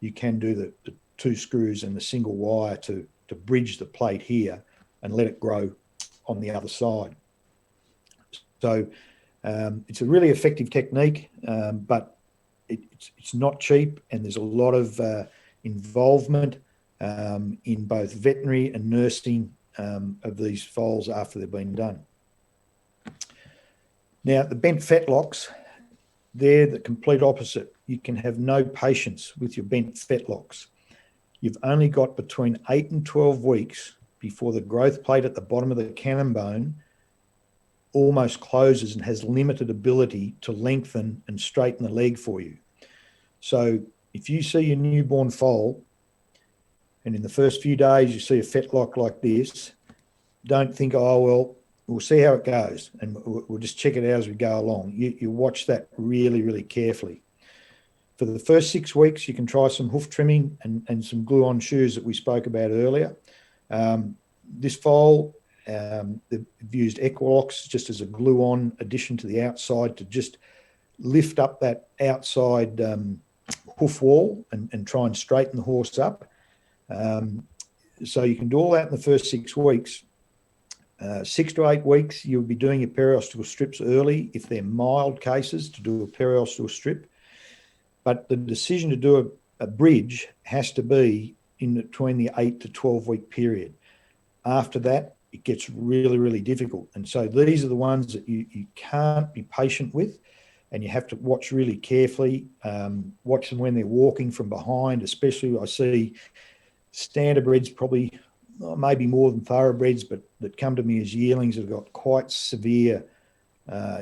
you can do the two screws and the single wire to bridge the plate here and let it grow on the other side. So it's a really effective technique, but it's not cheap, and there's a lot of involvement in both veterinary and nursing of these foals after they've been done. Now, the bent fetlocks, they're the complete opposite. You can have no patience with your bent fetlocks. You've only got between 8 and 12 weeks before the growth plate at the bottom of the cannon bone almost closes and has limited ability to lengthen and straighten the leg for you. So if you see your newborn foal, and in the first few days you see a fetlock like this, don't think, oh, well, we'll see how it goes, and we'll just check it out as we go along. You watch that really, really carefully. For the first 6 weeks, you can try some hoof trimming and some glue-on shoes that we spoke about earlier. This foal, they've used Equinox just as a glue-on addition to the outside to just lift up that outside hoof wall and try and straighten the horse up. So you can do all that in the first 6 weeks. 6 to 8 weeks, you'll be doing your periosteal strips early if they're mild cases, to do a periosteal strip. But the decision to do a bridge has to be in between the 8 to 12 week period. After that, it gets really, really difficult. And so these are the ones that you can't be patient with, and you have to watch really carefully. Watch them when they're walking from behind, especially I see standardbreds, probably maybe more than thoroughbreds, but that come to me as yearlings have got quite severe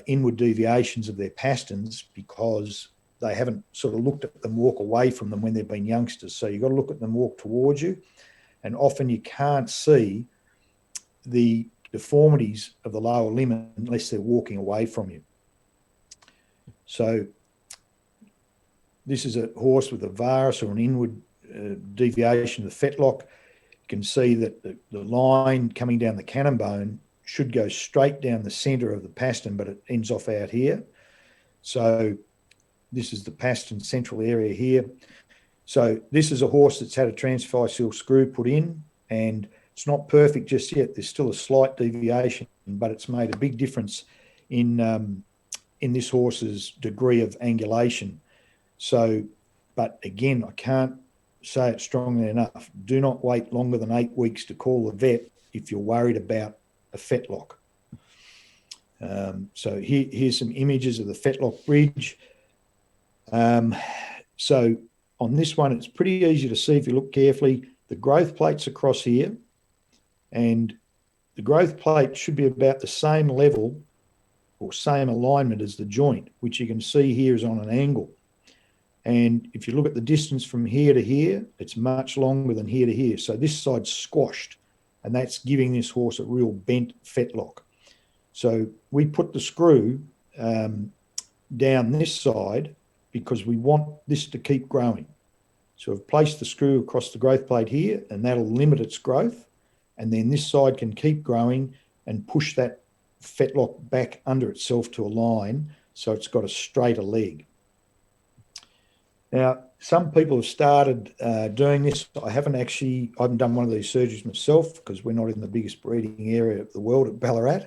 inward deviations of their pasterns because they haven't sort of looked at them walk away from them when they've been youngsters. So you've got to look at them walk towards you, and often you can't see the deformities of the lower limb unless they're walking away from you. So this is a horse with a varus or an inward deviation of the fetlock. You can see that the line coming down the cannon bone should go straight down the centre of the pastern, but it ends off out here. So this is the pastern central area here. So this is a horse that's had a transfascial screw put in, and it's not perfect just yet. There's still a slight deviation, but it's made a big difference in this horse's degree of angulation. So, but again, I can't say it strongly enough. Do not wait longer than 8 weeks to call the vet if you're worried about a fetlock. So here's some images of the Fetlock bridge. So on this one, it's pretty easy to see if you look carefully. The growth plate's across here, and the growth plate should be about the same level or same alignment as the joint, which you can see here is on an angle. And if you look at the distance from here to here, it's much longer than here to here. So this side's squashed, and that's giving this horse a real bent fetlock. So we put the screw down this side because we want this to keep growing. So we've placed the screw across the growth plate here, and that'll limit its growth. And then this side can keep growing and push that fetlock back under itself to align so it's got a straighter leg. Now, some people have started doing this. I haven't done one of these surgeries myself because we're not in the biggest breeding area of the world at Ballarat,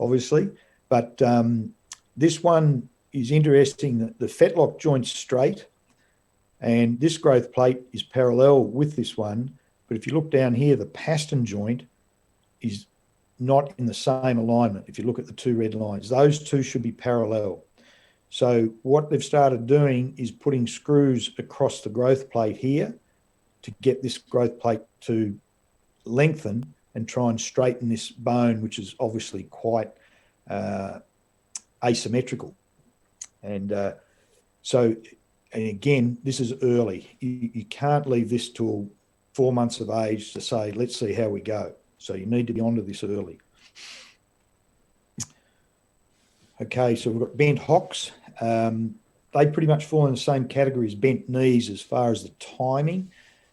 obviously. But this one is interesting that the Fetlock joint's straight and this growth plate is parallel with this one. But if you look down here, the pastern joint is not in the same alignment. If you look at the two red lines, those two should be parallel. So what they've started doing is putting screws across the growth plate here to get this growth plate to lengthen and try and straighten this bone, which is obviously quite asymmetrical. And and again, this is early. You can't leave this till 4 months of age to say, let's see how we go. So you need to be onto this early. Okay, so we've got bent hocks. They pretty much fall in the same category as bent knees as far as the timing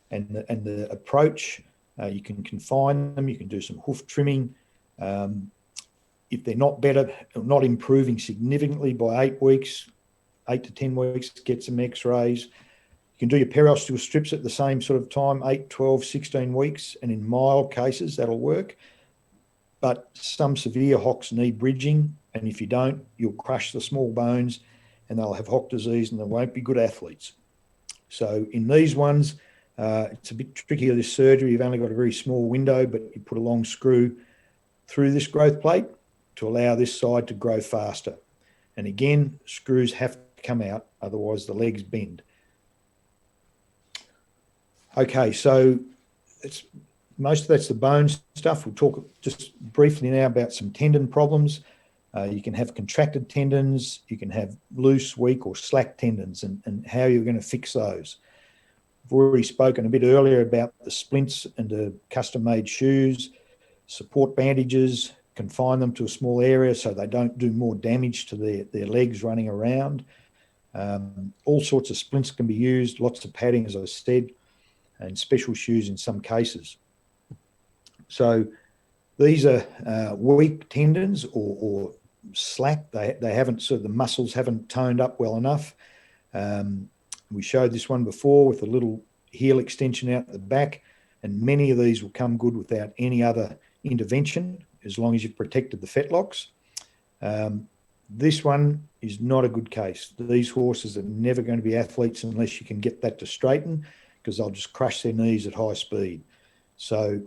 and the approach. You can confine them. You can do some hoof trimming. If they're not improving significantly by 8 weeks, 8 to 10 weeks, get some x-rays. You can do your periosteal strips at the same sort of time, 8, 12, 16 weeks. And in mild cases, that'll work. But some severe hocks need bridging. And if you don't, you'll crush the small bones and they'll have hock disease and they won't be good athletes. So in these ones, it's a bit trickier, this surgery. You've only got a very small window, but you put a long screw through this growth plate to allow this side to grow faster. And again, screws have to come out, otherwise the legs bend. Okay, so most of that's the bone stuff. We'll talk just briefly now about some tendon problems. You can have contracted tendons, you can have loose, weak or slack tendons and how you're going to fix those. I've already spoken a bit earlier about the splints and the custom-made shoes, support bandages, confine them to a small area so they don't do more damage to their legs running around. All sorts of splints can be used, lots of padding, as I said, and special shoes in some cases. So these are weak tendons or slack. They haven't, so the muscles haven't toned up well enough. We showed this one before with a little heel extension out the back, and many of these will come good without any other intervention as long as you've protected the fetlocks. This one is not a good case. These horses are never going to be athletes unless you can get that to straighten, because they'll just crush their knees at high speed. So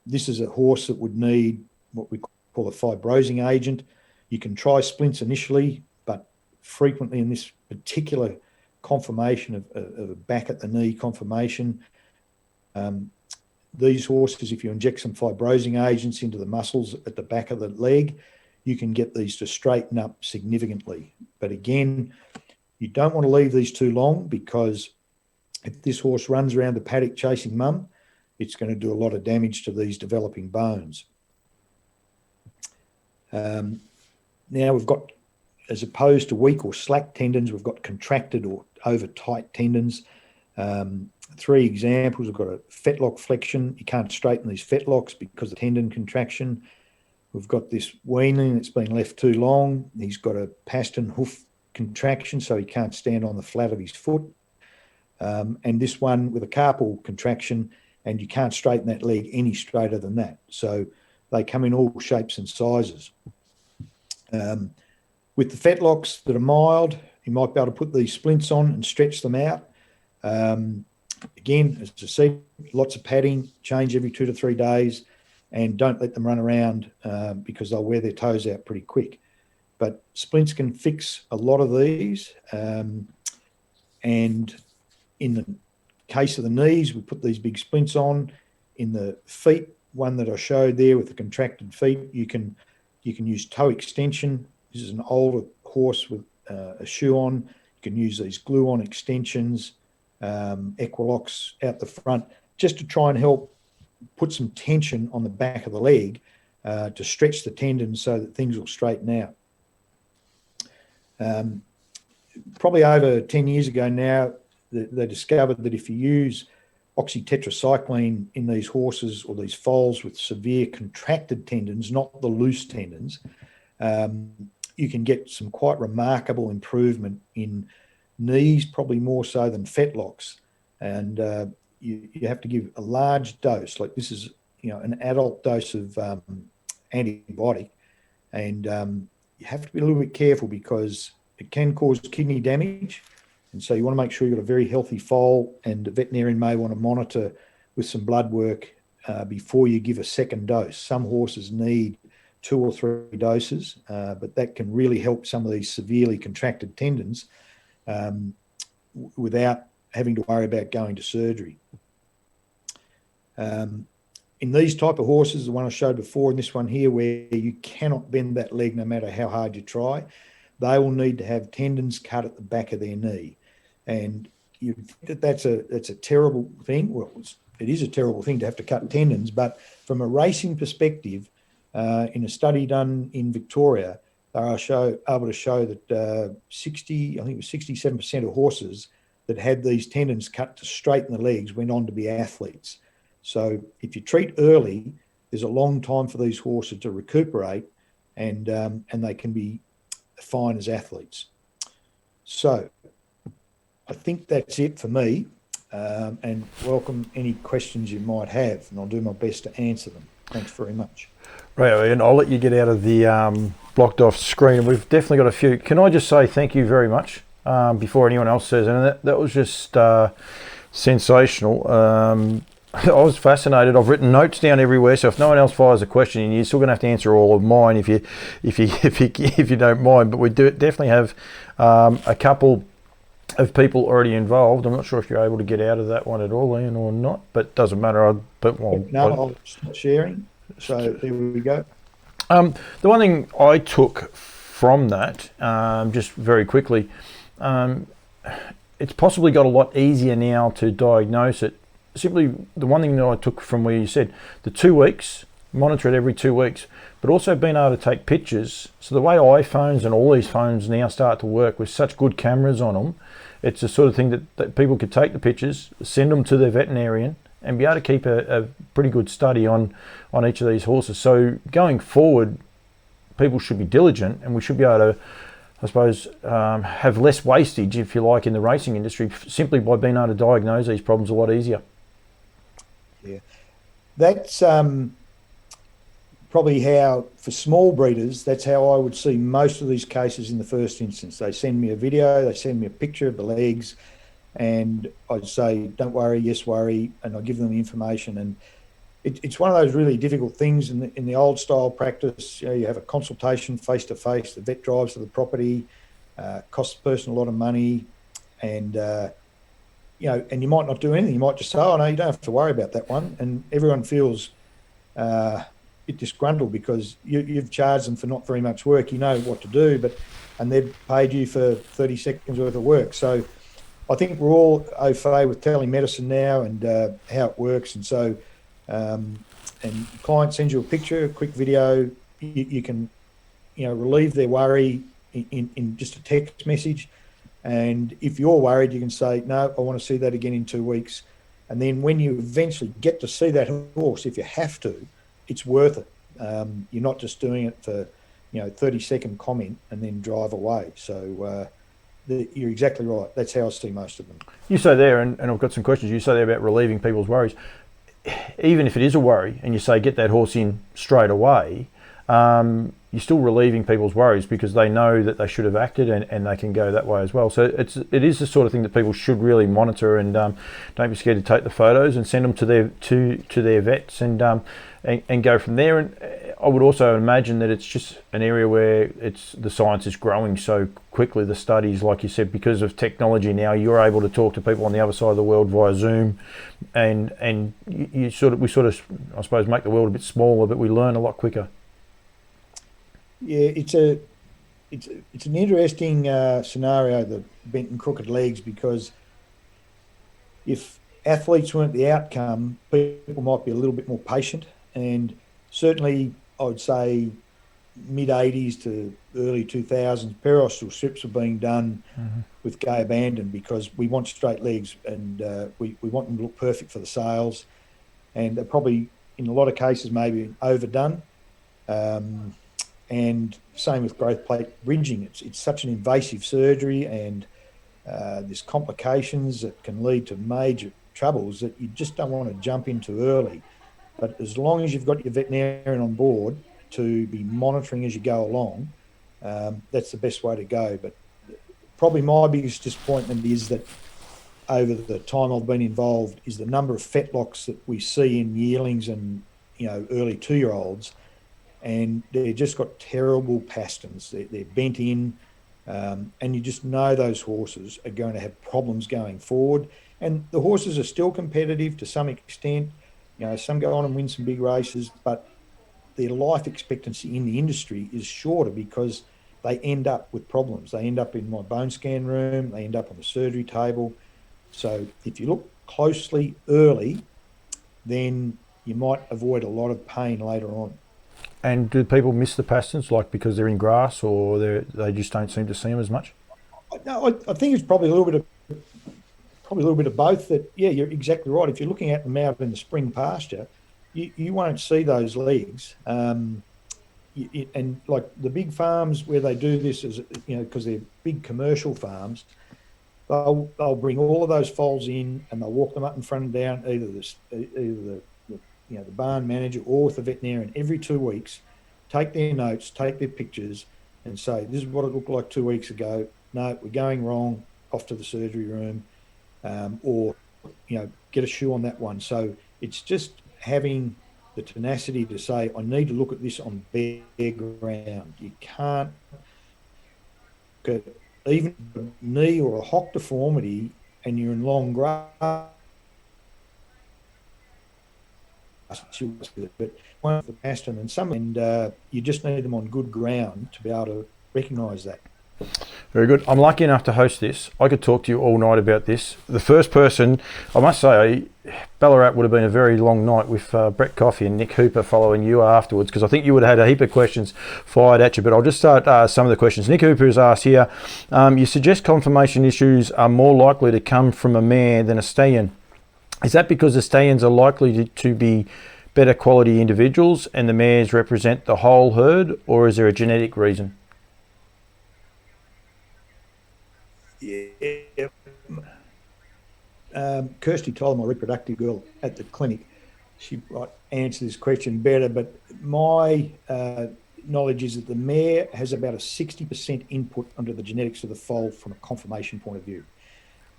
this is a horse that would need what we call a fibrosing agent. You can try splints initially, but frequently in this particular conformation of a back at the knee conformation, these horses, if you inject some fibrosing agents into the muscles at the back of the leg, you can get these to straighten up significantly. But again, you don't want to leave these too long, because if this horse runs around the paddock chasing mum, it's going to do a lot of damage to these developing bones. Now we've got, as opposed to weak or slack tendons, we've got contracted or over tight tendons. 3 examples. We've got a fetlock flexion. You can't straighten these fetlocks because of tendon contraction. We've got this weanling that's been left too long. He's got a pastern hoof contraction, so he can't stand on the flat of his foot. And this one with a carpal contraction, and you can't straighten that leg any straighter than that. So they come in all shapes and sizes. With the fetlocks that are mild, you might be able to put these splints on and stretch them out. Again, as I said, lots of padding, change every 2 to 3 days. and don't let them run around because they'll wear their toes out pretty quick. But splints can fix a lot of these. And in the case of the knees, we put these big splints on. In the feet, one that I showed there with the contracted feet, you can use toe extension. This is an older horse with a shoe on. You can use these glue-on extensions, equilocks out the front, just to try and help put some tension on the back of the leg to stretch the tendons so that things will straighten out. Probably over 10 years ago now, they discovered that if you use oxytetracycline in these horses or these foals with severe contracted tendons, not the loose tendons, you can get some quite remarkable improvement in knees, probably more so than fetlocks. And you have to give a large dose, like this is an adult dose of antibiotic, and you have to be a little bit careful because it can cause kidney damage. And so you want to make sure you've got a very healthy foal, and the veterinarian may want to monitor with some blood work before you give a second dose. Some horses need 2 or 3 doses, but that can really help some of these severely contracted tendons without having to worry about going to surgery. In these type of horses, the one I showed before and this one here, where you cannot bend that leg no matter how hard you try, they will need to have tendons cut at the back of their knee. And you think that's a terrible thing. Well, it is a terrible thing to have to cut tendons, but from a racing perspective, in a study done in Victoria, they are able to show that 67% of horses that had these tendons cut to straighten the legs went on to be athletes. So if you treat early, there's a long time for these horses to recuperate, and they can be fine as athletes. So I think that's it for me, and welcome any questions you might have, and I'll do my best to answer them. Thanks very much. Right, and I'll let you get out of the blocked off screen. We've definitely got a few. Can I just say thank you very much before anyone else says anything? That was just sensational. I was fascinated. I've written notes down everywhere, so if no one else fires a question, you're still going to have to answer all of mine if you don't mind. But we do definitely have a couple of people already involved. I'm not sure if you're able to get out of that one at all, Ian, or not, but it doesn't matter. I'll stop sharing. So there we go. The one thing I took from that, just very quickly, it's possibly got a lot easier now to diagnose it. Simply, the one thing that I took from where you said, the 2 weeks, monitor it every 2 weeks, but also being able to take pictures. So the way iPhones and all these phones now start to work with such good cameras on them, it's the sort of thing that people could take the pictures, send them to their veterinarian, and be able to keep a pretty good study on each of these horses. So going forward, people should be diligent, and we should be able to, I suppose, have less wastage, if you like, in the racing industry, simply by being able to diagnose these problems a lot easier. Yeah, that's probably how, for small breeders, that's how I would see most of these cases in the first instance. They send me a video, they send me a picture of the legs, and I'd say, don't worry, yes, worry, and I give them the information. And it's one of those really difficult things in the old style practice. You have a consultation face to face, the vet drives to the property, costs the person a lot of money, and and you might not do anything. You might just say, oh no, you don't have to worry about that one, and everyone feels a bit disgruntled because you've charged them for not very much work. You know what to do, and they've paid you for 30 seconds worth of work. So I think we're all au fait with telemedicine now and how it works, and so and the client sends you a picture, a quick video, you can relieve their worry in just a text message. And if you're worried, you can say, no, I want to see that again in 2 weeks. And then when you eventually get to see that horse, if you have to, it's worth it. You're not just doing it for 30-second comment and then drive away. So you're exactly right. That's how I see most of them. You say there, and I've got some questions, you say there about relieving people's worries. Even if it is a worry and you say get that horse in straight away, you're still relieving people's worries because they know that they should have acted and they can go that way as well. So it is the sort of thing that people should really monitor, and don't be scared to take the photos and send them to their vets, and and go from there. And I would also imagine that it's just an area where the science is growing so quickly. The studies, like you said, because of technology now, you're able to talk to people on the other side of the world via Zoom, and we sort of I suppose make the world a bit smaller, but we learn a lot quicker. Yeah, it's an interesting scenario, the bent and crooked legs, because if athletes weren't the outcome, people might be a little bit more patient. And certainly, I would say mid-80s to early 2000s, periosteal strips were being done with gay abandon, because we want straight legs, and we want them to look perfect for the sales. And they're probably, in a lot of cases, maybe overdone. And same with growth plate bridging. It's such an invasive surgery, and there's complications that can lead to major troubles that you just don't want to jump into early. But as long as you've got your veterinarian on board to be monitoring as you go along, that's the best way to go. But probably my biggest disappointment is that over the time I've been involved is the number of fetlocks that we see in yearlings and early 2-year-olds, and they've just got terrible pasterns. They're bent in, and you just know those horses are going to have problems going forward. And the horses are still competitive to some extent. Some go on and win some big races, but their life expectancy in the industry is shorter because they end up with problems. They end up in my bone scan room, they end up on the surgery table. So if you look closely early, then you might avoid a lot of pain later on. And do people miss the pasterns, like because they're in grass, or they just don't seem to see them as much? No, I think it's probably a little bit of both. That, yeah, you're exactly right. If you're looking at them out in the spring pasture, you won't see those legs. And like the big farms where they do this, is because they're big commercial farms, they'll bring all of those foals in and they'll walk them up and front and down, either the barn manager or with the veterinarian every 2 weeks, take their notes, take their pictures, and say, this is what it looked like 2 weeks ago. No, we're going wrong, off to the surgery room, or get a shoe on that one. So it's just having the tenacity to say, I need to look at this on bare ground. You can't get even a knee or a hock deformity and you're in long grass. But one of the pasture and you just need them on good ground to be able to recognise that. Very good. I'm lucky enough to host this. I could talk to you all night about this. The first person, I must say, Ballarat would have been a very long night with Brett Coffey and Nick Hooper following you afterwards, because I think you would have had a heap of questions fired at you. But I'll just start some of the questions. Nick Hooper has asked here, you suggest conformation issues are more likely to come from a mare than a stallion. Is that because the stallions are likely to be better quality individuals and the mares represent the whole herd, or is there a genetic reason? Yeah. Kirsty told my reproductive girl at the clinic, she might answer this question better, but my knowledge is that the mare has about a 60% input under the genetics of the foal from a conformation point of view.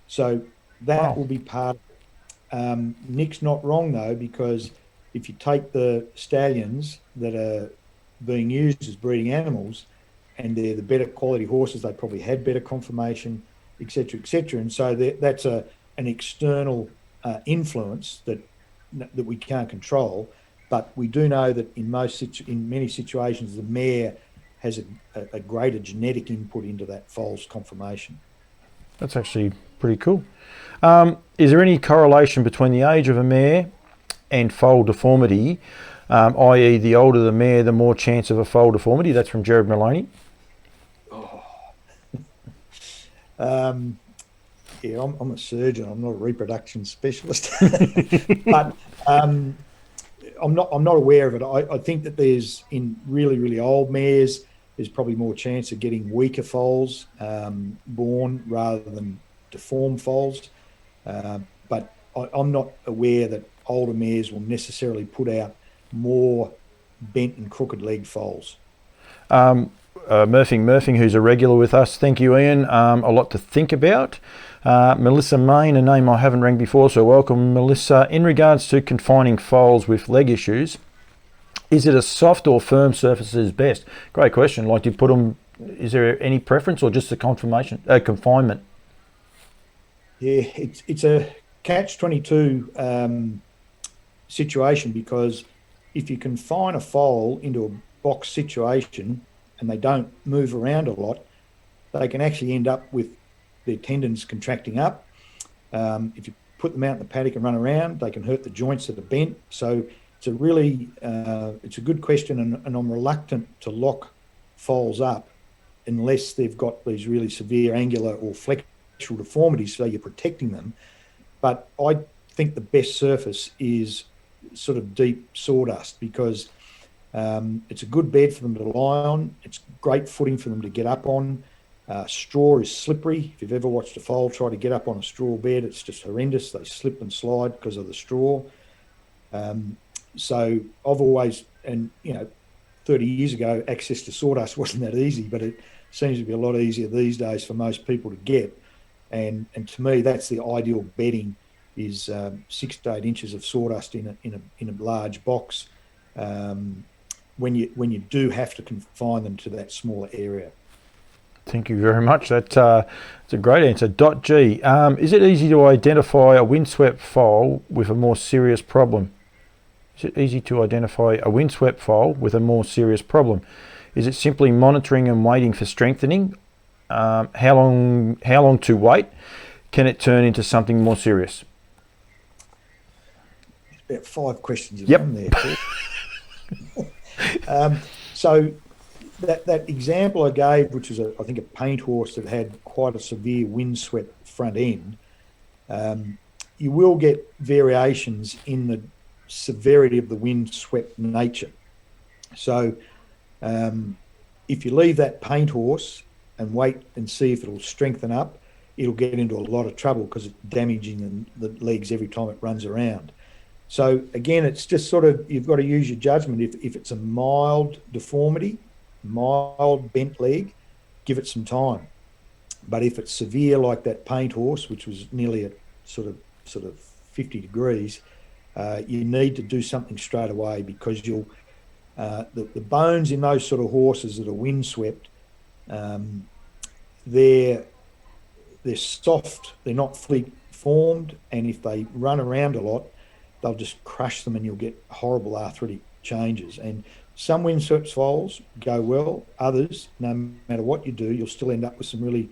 So that will be part of it. Nick's not wrong though, because if you take the stallions that are being used as breeding animals and they're the better quality horses, they probably had better conformation, etc., etc. And so that's an external influence that we can't control. But we do know that in many situations, the mare has a greater genetic input into that foal's conformation. That's actually pretty cool. Is there any correlation between the age of a mare and foal deformity, i.e. the older the mare, the more chance of a foal deformity? That's from Jared Maloney. Yeah, I'm a surgeon. I'm not a reproduction specialist, but I'm not aware of it. I think that there's in really, really old mares, there's probably more chance of getting weaker foals born rather than deformed foals. But I'm not aware that older mares will necessarily put out more bent and crooked legged foals. Murphing, who's a regular with us. Thank you, Ian. A lot to think about. Melissa Main, a name I haven't rang before, so welcome, Melissa. In regards to confining foals with leg issues, Is it a soft or firm surface is best? Great question. Like, do you put them, is there any preference or just the confinement? Yeah, it's a catch-22 situation, because if you confine a foal into a box situation and they don't move around a lot, they can actually end up with their tendons contracting up. If you put them out in the paddock and run around, they can hurt the joints that are bent. So it's a really, it's a good question, and I'm reluctant to lock foals up unless they've got these really severe angular or flexural deformities, so you're protecting them. But I think the best surface is sort of deep sawdust, because it's a good bed for them to lie on. It's great footing for them to get up on. Straw is slippery. If you've ever watched a foal try to get up on a straw bed, it's just horrendous. They slip and slide because of the straw. So I've always, and 30 years ago, access to sawdust wasn't that easy, but it seems to be a lot easier these days for most people to get. And to me, that's the ideal bedding, is 6 to 8 inches of sawdust in a large box, when you do have to confine them to that smaller area. Thank you very much. That's a great answer. G. Is it easy to identify a windswept foal with a more serious problem? Is it easy to identify a windswept foal with a more serious problem? Is it simply monitoring and waiting for strengthening? How long to wait? Can it turn into something more serious? About 5 questions Yep. in there. So that example I gave, which was I think a paint horse that had quite a severe windswept front end, you will get variations in the severity of the windswept nature. So if you leave that paint horse and wait and see if it'll strengthen up, it'll get into a lot of trouble because it's damaging the legs every time it runs around. So again, it's just sort of, you've got to use your judgment. If it's a mild deformity, mild bent leg, give it some time. But if it's severe, like that paint horse, which was nearly at sort of 50 degrees, you need to do something straight away, because you'll the bones in those sort of horses that are windswept, they're soft, they're not fully formed, and if they run around a lot, they'll just crush them and you'll get horrible arthritic changes. And some windswept foals go well, others, no matter what you do, you'll still end up with some really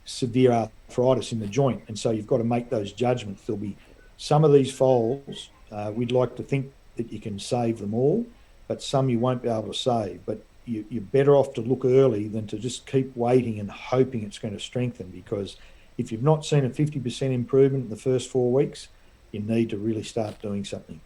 severe arthritis in the joint. And so you've got to make those judgments. There'll be some of these foals, we'd like to think that you can save them all, but some you won't be able to save. But you're better off to look early than to just keep waiting and hoping it's going to strengthen, because if you've not seen a 50% improvement in the first 4 weeks, you need to really start doing something.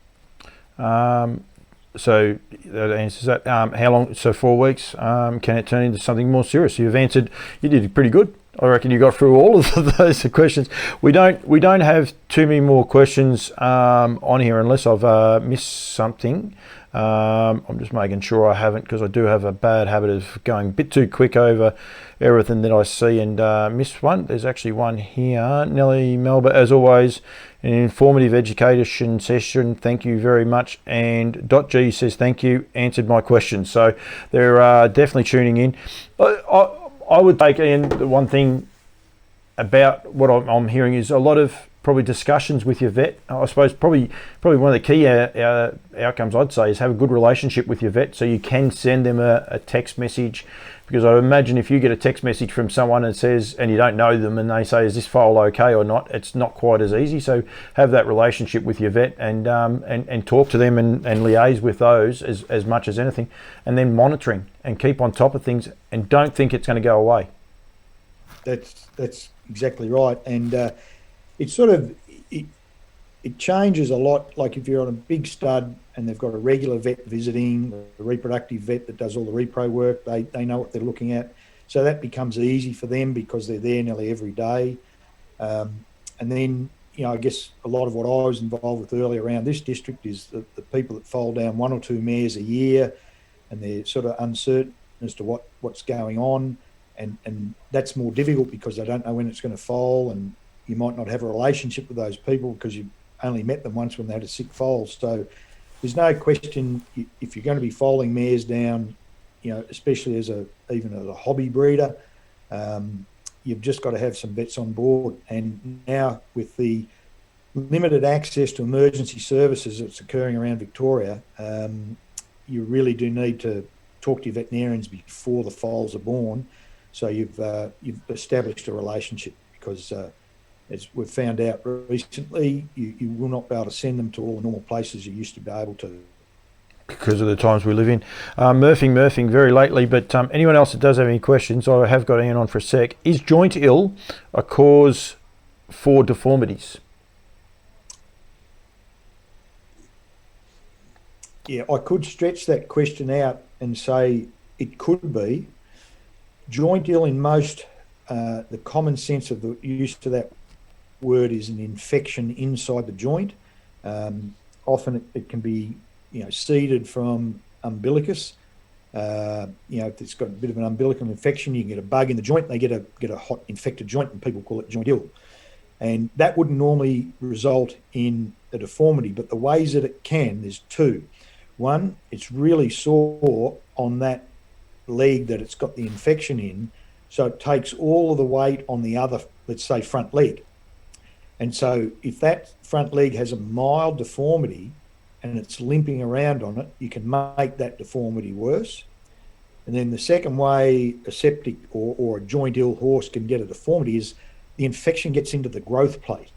So that answers that. How long? So 4 weeks. Can it turn into something more serious? You've answered. You did pretty good. I reckon you got through all of those questions. We don't have too many more questions on here, unless I've missed something. I'm just making sure I haven't, because I do have a bad habit of going a bit too quick over everything that I see and miss one. There's actually one here. Nellie Melba, as always, an informative education session. Thank you very much. And .G says thank you, answered my question. So they're definitely tuning in. I would take in the one thing about what I'm hearing is a lot of probably discussions with your vet. I suppose probably one of the key outcomes I'd say is have a good relationship with your vet, so you can send them a text message, because I imagine if you get a text message from someone that says, and you don't know them, and they say, is this foal okay or not, it's not quite as easy. So have that relationship with your vet and talk to them and liaise with those as much as anything, and then monitoring and keep on top of things, and don't think it's going to go away. That's exactly right. And it's sort of, it changes a lot. Like if you're on a big stud and they've got a regular vet visiting, a reproductive vet that does all the repro work, they know what they're looking at. So that becomes easy for them because they're there nearly every day. And then, I guess a lot of what I was involved with earlier around this district is the people that foal down 1 or 2 mares a year, and they're sort of uncertain as to what's going on. And that's more difficult because they don't know when it's going to foal, and you might not have a relationship with those people because you only met them once when they had a sick foal. So there's no question if you're going to be foaling mares down, especially even as a hobby breeder, you've just got to have some vets on board. And now with the limited access to emergency services that's occurring around Victoria, you really do need to talk to your veterinarians before the foals are born, so you've established a relationship, because as we've found out recently, you will not be able to send them to all the normal places you used to be able to. Because of the times we live in. Murphing very lately, but anyone else that does have any questions, I have got Ian on for a sec. Is joint ill a cause for deformities? Yeah, I could stretch that question out and say it could be. Joint ill, in most, the common sense of the use of that word is an infection inside the joint. Often it can be, seeded from umbilicus. If it's got a bit of an umbilical infection, you can get a bug in the joint, they get a hot infected joint, and people call it joint ill. And that wouldn't normally result in a deformity, but the ways that it can, there's two. One, it's really sore on that leg that it's got the infection in, so it takes all of the weight on the other, let's say, front leg. And so if that front leg has a mild deformity and it's limping around on it, you can make that deformity worse. And then the second way a septic or a joint ill horse can get a deformity is the infection gets into the growth plate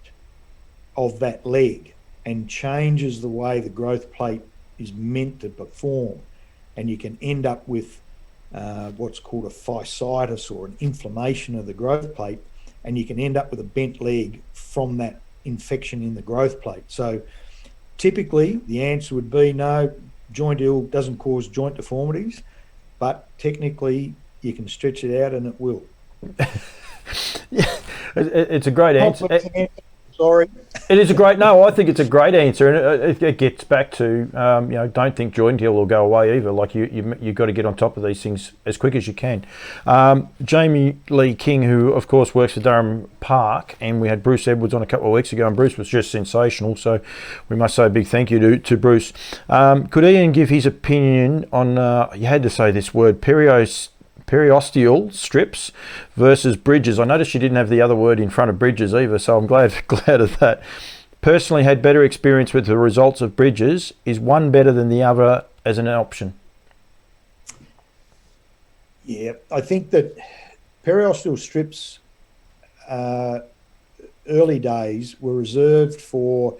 of that leg and changes the way the growth plate is meant to perform, and you can end up with what's called a physitis, or an inflammation of the growth plate, and you can end up with a bent leg from that infection in the growth plate. So typically the answer would be no, joint ill doesn't cause joint deformities, but technically you can stretch it out and it will. Yeah, it's a great answer. Sorry. It is a great, no, I think it's a great answer, and it gets back to, don't think joint ill will go away either. Like you've got to get on top of these things as quick as you can. Jamie Lee King, who of course works for Durham Park, and we had Bruce Edwards on a couple of weeks ago, and Bruce was just sensational, so we must say a big thank you to Bruce. Could Ian give his opinion on, you had to say this word, periosteal strips versus bridges? I noticed you didn't have the other word in front of bridges either, so I'm glad of that. Personally had better experience with the results of bridges. Is one better than the other as an option? Yeah, I think that periosteal strips early days were reserved for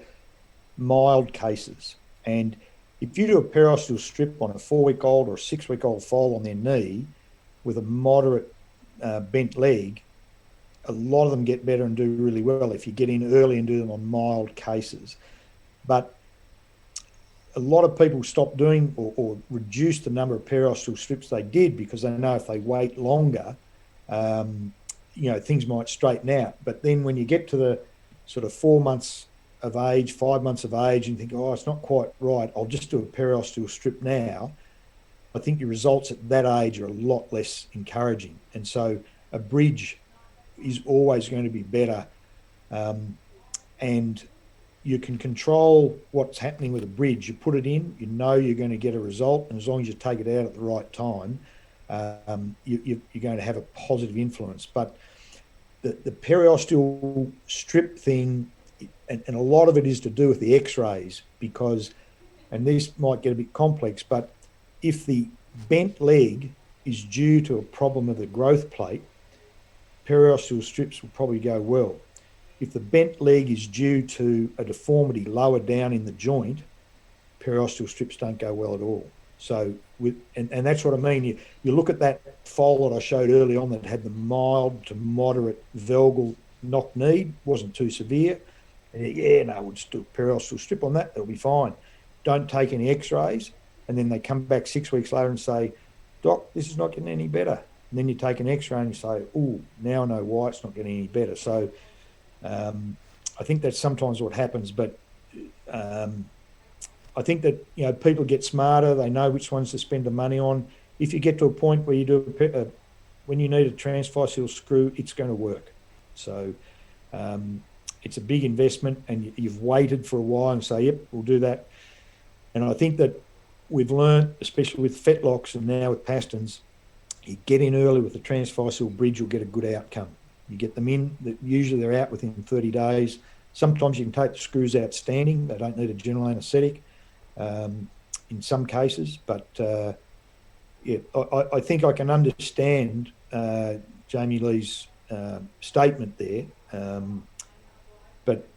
mild cases, and if you do a periosteal strip on a 4-week-old or a 6-week-old foal on their knee with a moderate bent leg, a lot of them get better and do really well if you get in early and do them on mild cases. But a lot of people stop doing or reduce the number of periosteal strips they did because they know if they wait longer, things might straighten out. But then when you get to the sort of 4 months of age, 5 months of age, and think, oh, it's not quite right, I'll just do a periosteal strip now, I think your results at that age are a lot less encouraging. And so a bridge is always going to be better. And you can control what's happening with a bridge. You put it in, you're going to get a result. And as long as you take it out at the right time, you're going to have a positive influence. But the periosteal strip thing, and a lot of it is to do with the x-rays, because, and this might get a bit complex, but if the bent leg is due to a problem of the growth plate, periosteal strips will probably go well. If the bent leg is due to a deformity lower down in the joint, periosteal strips don't go well at all. So, and that's what I mean. You look at that foal that I showed early on that had the mild to moderate valgal knock knee, wasn't too severe. And we'll just do a periosteal strip on that, that'll be fine. Don't take any x-rays. And then they come back 6 weeks later and say, Doc, this is not getting any better. And then you take an x-ray and you say, oh, now I know why it's not getting any better. So I think that's sometimes what happens. But I think that, people get smarter. They know which ones to spend the money on. If you get to a point where you do when you need a transphyseal screw, it's going to work. So it's a big investment, and you've waited for a while and say, yep, we'll do that. And I think that we've learned, especially with fetlocks and now with pastons, you get in early with the transfiscal bridge, you'll get a good outcome. You get them in, usually they're out within 30 days. Sometimes you can take the screws out standing. They don't need a general anaesthetic in some cases. But yeah, I think I can understand Jamie Lee's statement there. But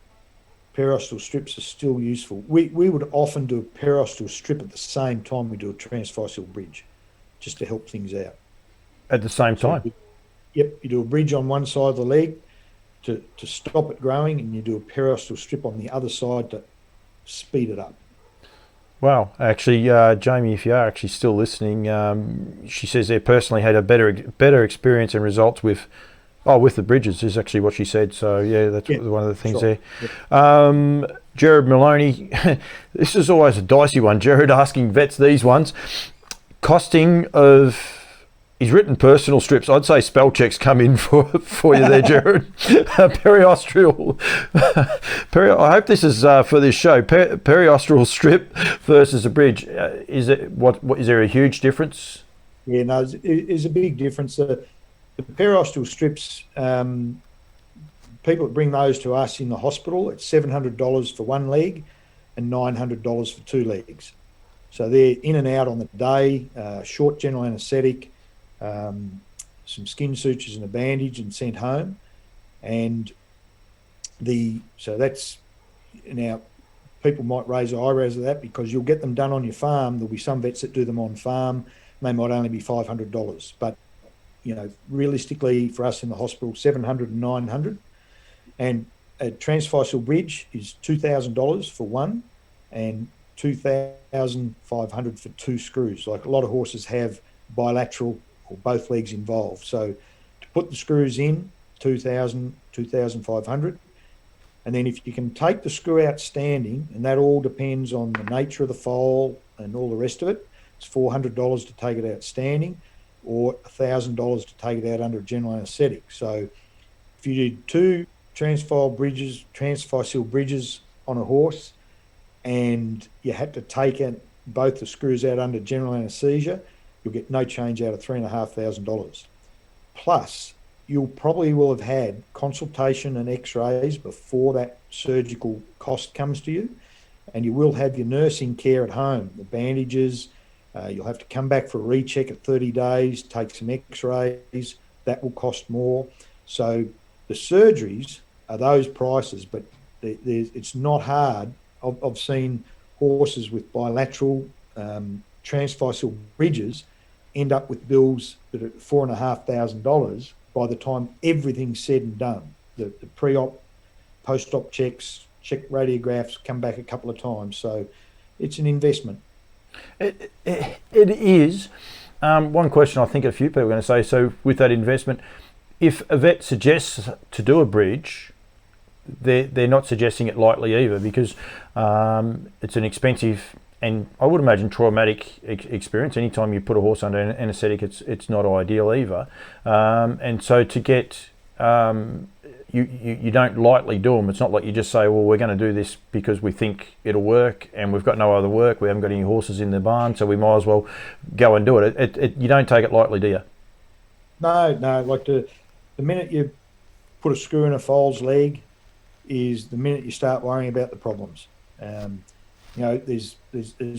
periosteal strips are still useful. We would often do a periosteal strip at the same time we do a transfiscal bridge, just to help things out. At the same time? Yep, you do a bridge on one side of the leg to stop it growing, and you do a periosteal strip on the other side to speed it up. Wow. Actually, Jamie, if you are actually still listening, she says they personally had a better experience and results with the bridges is actually what she said. So, yeah, that's one of the things there. Yep. Jared Maloney, this is always a dicey one. Jared asking vets these ones. Costing of... He's written personal strips. I'd say spell checks come in for you there, Jared. Periosteal. I hope this is for this show. Periosteal strip versus a bridge. Is there a huge difference? Yeah, no, there's a big difference. The periosteal strips, people that bring those to us in the hospital, it's $700 for one leg and $900 for two legs. So they're in and out on the day, short general anaesthetic, some skin sutures and a bandage and sent home. And so that's, now people might raise eyebrows at that because you'll get them done on your farm. There'll be some vets that do them on farm. They might only be $500, but realistically for us in the hospital, $700 and $900. And a transfiscal bridge is $2,000 for one and $2,500 for two screws. Like a lot of horses have bilateral or both legs involved. So to put the screws in, $2,000, $2,500. And then if you can take the screw out standing, and that all depends on the nature of the foal and all the rest of it, it's $400 to take it out standing or $1,000 to take it out under a general anaesthetic. So if you did two transfiscal bridges on a horse and you had to take both the screws out under general anaesthesia, you'll get no change out of $3,500. Plus, you'll probably will have had consultation and x-rays before that surgical cost comes to you, and you will have your nursing care at home, the bandages. You'll have to come back for a recheck at 30 days, take some x-rays. That will cost more. So the surgeries are those prices, but it's not hard. I've seen horses with bilateral transfiscal bridges end up with bills that are $4,500 by the time everything's said and done. The pre-op, post-op checks, check radiographs, come back a couple of times. So it's an investment. It is. One question I think a few people are going to say, so with that investment, if a vet suggests to do a bridge, they're not suggesting it lightly either, because it's an expensive and I would imagine traumatic experience. Anytime you put a horse under anaesthetic, it's not ideal either. And so to get, you don't lightly do them. It's not like you just say, well, we're going to do this because we think it'll work and we've got no other work. We haven't got any horses in the barn, so we might as well go and do it. You don't take it lightly, do you? No. Like the minute you put a screw in a foal's leg is the minute you start worrying about the problems. There's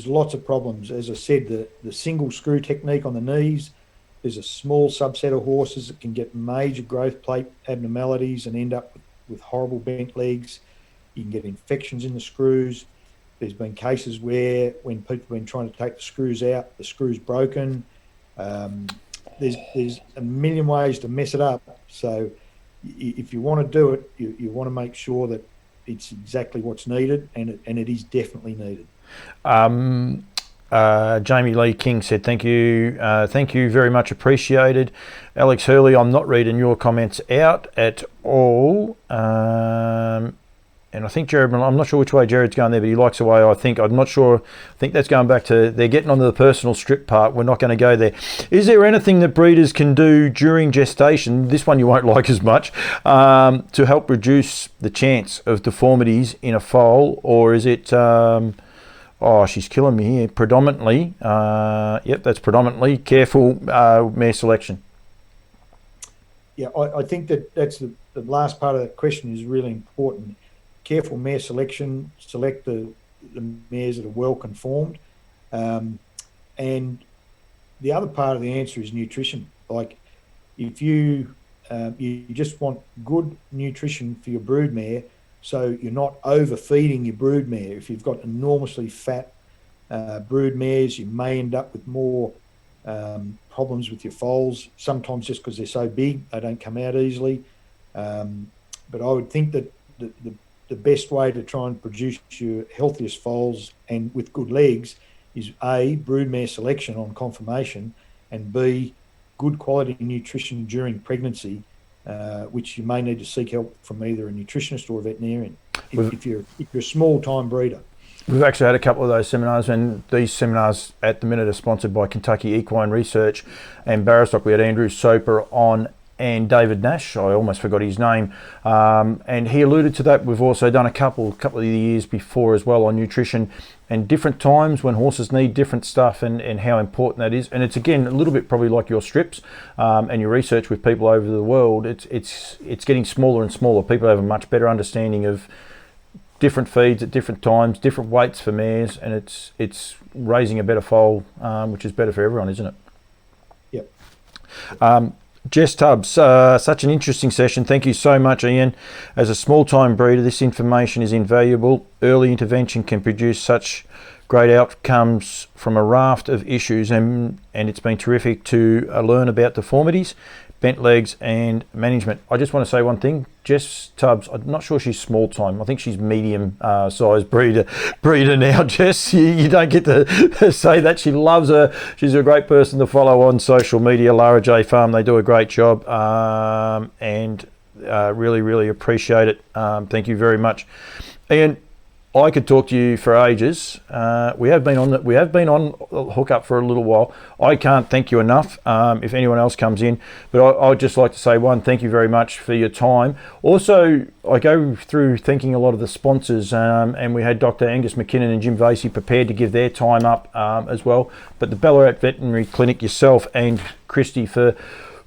lots of problems. As I said, the single screw technique on the knees, there's a small subset of horses that can get major growth plate abnormalities and end up with horrible bent legs. You can get infections in the screws. There's been cases where when people have been trying to take the screws out, the screw's broken. There's a million ways to mess it up. So if you want to do it, you want to make sure that it's exactly what's needed, and it is definitely needed. Jamie Lee King said, thank you very much appreciated. Alex Hurley, I'm not reading your comments out at all. And I think Jared, I'm not sure which way Jared's going there, but he likes the way I'm not sure. I think that's going back to, they're getting onto the personal strip part. We're not going to go there. Is there anything that breeders can do during gestation, this one you won't like as much, to help reduce the chance of deformities in a foal, or is it, oh, she's killing me here. Predominantly, yep, that's predominantly careful mare selection. Yeah, I think that's the last part of that question is really important. Careful mare selection, select the mares that are well conformed. And the other part of the answer is nutrition. Like if you just want good nutrition for your brood mare, so you're not overfeeding your brood mare. If you've got enormously fat brood mares, you may end up with more problems with your foals, sometimes just because they're so big, they don't come out easily. But I would think that the best way to try and produce your healthiest foals and with good legs is A, broodmare selection on conformation, and B, good quality nutrition during pregnancy, which you may need to seek help from either a nutritionist or a veterinarian if you're a small time breeder. We've actually had a couple of those seminars, and these seminars at the minute are sponsored by Kentucky Equine Research and Barrastock. We had Andrew Soper on and David Nash, I almost forgot his name, and he alluded to that. We've also done a couple of the years before as well on nutrition and different times when horses need different stuff and how important that is. And it's again a little bit probably like your strips and your research with people over the world. It's getting smaller and smaller. People have a much better understanding of different feeds at different times, different weights for mares, and it's raising a better foal, which is better for everyone, isn't it? Yep. Jess Tubbs, such an interesting session. Thank you so much, Ian. As a small-time breeder, this information is invaluable. Early intervention can produce such great outcomes from a raft of issues, and it's been terrific to learn about deformities, bent legs, and management. I just want to say one thing. Jess Tubbs, I'm not sure she's small time. I think she's medium size breeder now. Jess, you don't get to say that. She loves her. She's a great person to follow on social media. Lara J Farm, they do a great job, and really, really appreciate it. Thank you very much, Ian. I could talk to you for ages. We have been on hookup for a little while. I can't thank you enough. If anyone else comes in, but I'd just like to say thank you very much for your time. Also, I go through thanking a lot of the sponsors, and we had Dr. Angus McKinnon and Jim Vasey prepared to give their time up as well. But the Ballarat Veterinary Clinic, yourself and Christy for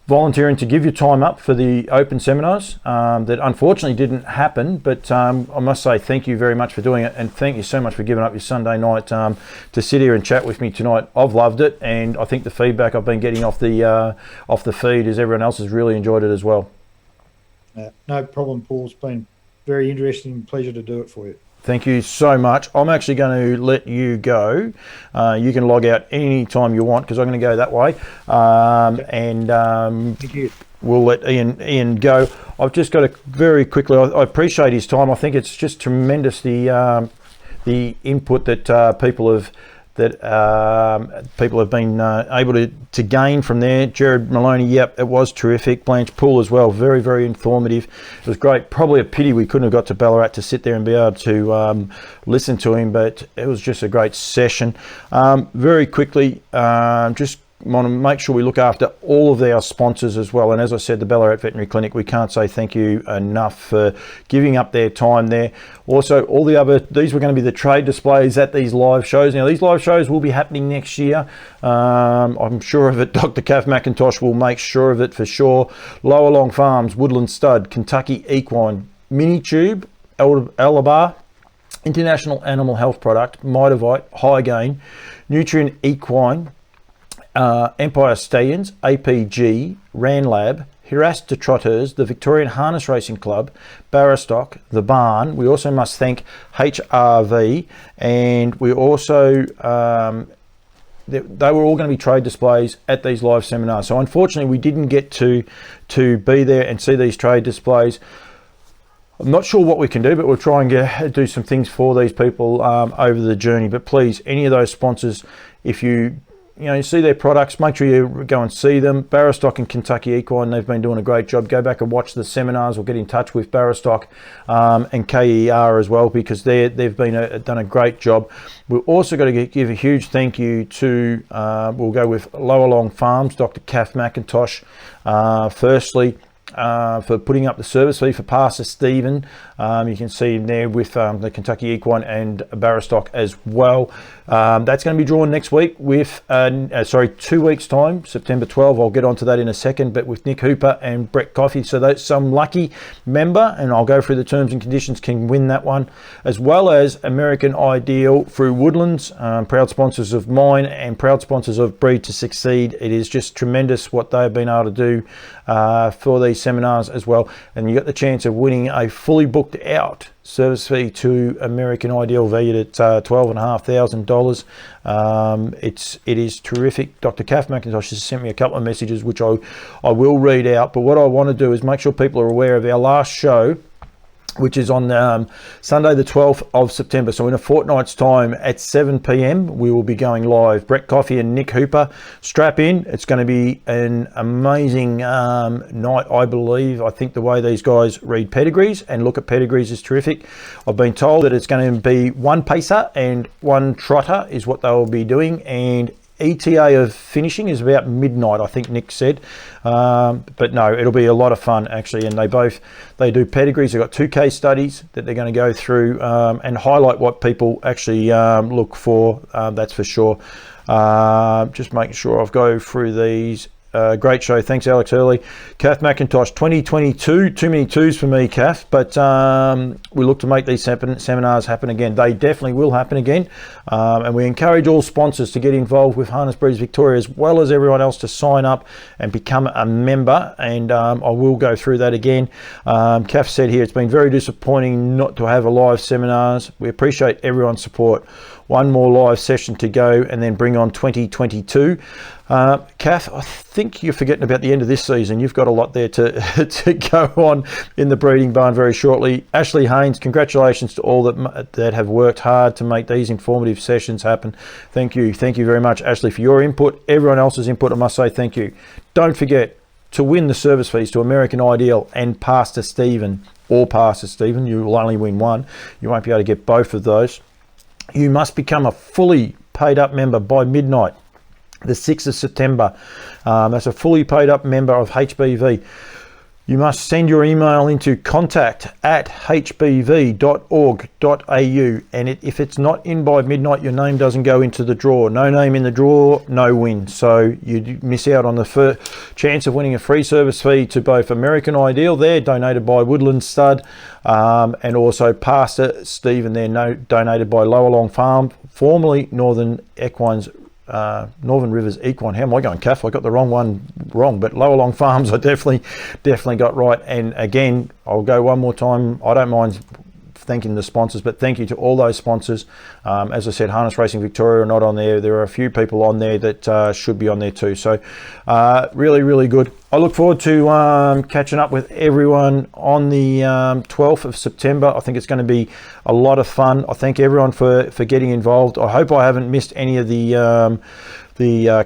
volunteering to give your time up for the open seminars that unfortunately didn't happen, but I must say thank you very much for doing it, and thank you so much for giving up your Sunday night to sit here and chat with me tonight. I've loved it, and I think the feedback I've been getting off the feed is everyone else has really enjoyed it as well. No problem, Paul. It's been very interesting and pleasure to do it for you. Thank you so much. I'm actually going to let you go. You can log out any time you want because I'm going to go that way. Thank you. We'll let Ian go. I've just got to very quickly. I appreciate his time. I think it's just tremendous the input that people have been able to gain from there. Jared Maloney, yep, it was terrific. Blanche Poole as well, very, very informative. It was great. Probably a pity we couldn't have got to Ballarat to sit there and be able to listen to him, but it was just a great session. Very quickly, just want to make sure we look after all of our sponsors as well. And as I said, the Ballarat Veterinary Clinic, we can't say thank you enough for giving up their time there. Also, all the other, these were going to be the trade displays at these live shows. Now, these live shows will be happening next year. I'm sure of it. Dr. Kath McIntosh will make sure of it for sure. Lower Long Farms, Woodland Stud, Kentucky Equine, Mini Tube, Alabar, International Animal Health Product, Mitavite, High Gain, Nutrient Equine, Empire Stallions, APG, Ranlab, Hirasta Trotters, the Victorian Harness Racing Club, Barrastock, The Barn. We also must thank HRV, and we also they were all going to be trade displays at these live seminars. So unfortunately we didn't get to be there and see these trade displays. I'm not sure what we can do, but we'll try and do some things for these people over the journey. But please, any of those sponsors, if you see their products, make sure you go and see them. Barrastock and Kentucky Equine, they've been doing a great job. Go back and watch the seminars or get in touch with Barrastock and KER as well, because they've been done a great job. We've also got to give a huge thank you to, we'll go with Lower Long Farms, Dr. Kath McIntosh, firstly, for putting up the service fee for Pastor Stephen You can see him there with the Kentucky Equine and Barrastock as well. That's going to be drawn next week with 2 weeks time, September 12. I'll get onto that in a second, but with Nick Hooper and Brett Coffey. So that's some lucky member, and I'll go through the terms and conditions, can win that one, as well as American Ideal through Woodlands, proud sponsors of mine and proud sponsors of Breed to Succeed. It is just tremendous what they've been able to do for these seminars as well, and you got the chance of winning a fully booked out service fee to American Ideal valued at $12,500. It is terrific. Dr. Kath McIntosh has sent me a couple of messages which I will read out, but what I want to do is make sure people are aware of our last show, which is on Sunday the 12th of September. So in a fortnight's time at 7 p.m, we will be going live. Brett Coffey and Nick Hooper, strap in. It's going to be an amazing night, I believe. I think the way these guys read pedigrees and look at pedigrees is terrific. I've been told that it's going to be one pacer and one trotter is what they will be doing, and ETA of finishing is about midnight, I think Nick said. But no, it'll be a lot of fun actually, and they do pedigrees. They've got 2 case studies that they're going to go through and highlight what people actually look for, that's for sure. Just making sure I've go through these. Great show. Thanks, Alex Hurley. Kath McIntosh, 2022. Too many twos for me, Kath, but we look to make these seminars happen again. They definitely will happen again. And we encourage all sponsors to get involved with Harness Breeders Victoria, as well as everyone else, to sign up and become a member. And I will go through that again. Kath said here, it's been very disappointing not to have a live seminars. We appreciate everyone's support. One more live session to go and then bring on 2022. Kath, I think you're forgetting about the end of this season. You've got a lot there to go on in the breeding barn very shortly. Ashley Haynes, congratulations to all that have worked hard to make these informative sessions happen. Thank you very much, Ashley, for your input. Everyone else's input, I must say thank you. Don't forget to win the service fees to American Ideal and Pastor Stephen, or Pastor Stephen. You will only win one. You won't be able to get both of those. You must become a fully paid up member by midnight, the 6th of September. That's a fully paid up member of HBV. You must send your email into contact@hbv.org.au, and if it's not in by midnight, your name doesn't go into the draw. No name in the draw, no win. So you miss out on the chance of winning a free service fee to both American Ideal there, donated by Woodland Stud, and also Pastor Stephen there, donated by Lower Long Farm, formerly Northern Rivers Equine. How am I going, Kath? I got the wrong one wrong, but Lower Long Farms I definitely got right. And again, I'll go one more time. I don't mind thanking the sponsors, but thank you to all those sponsors. As I said, Harness Racing Victoria are not on there. There are a few people on there that should be on there too. So really good. I look forward to catching up with everyone on the 12th of September. I think it's going to be a lot of fun. I thank everyone for getting involved. I hope I haven't missed any of the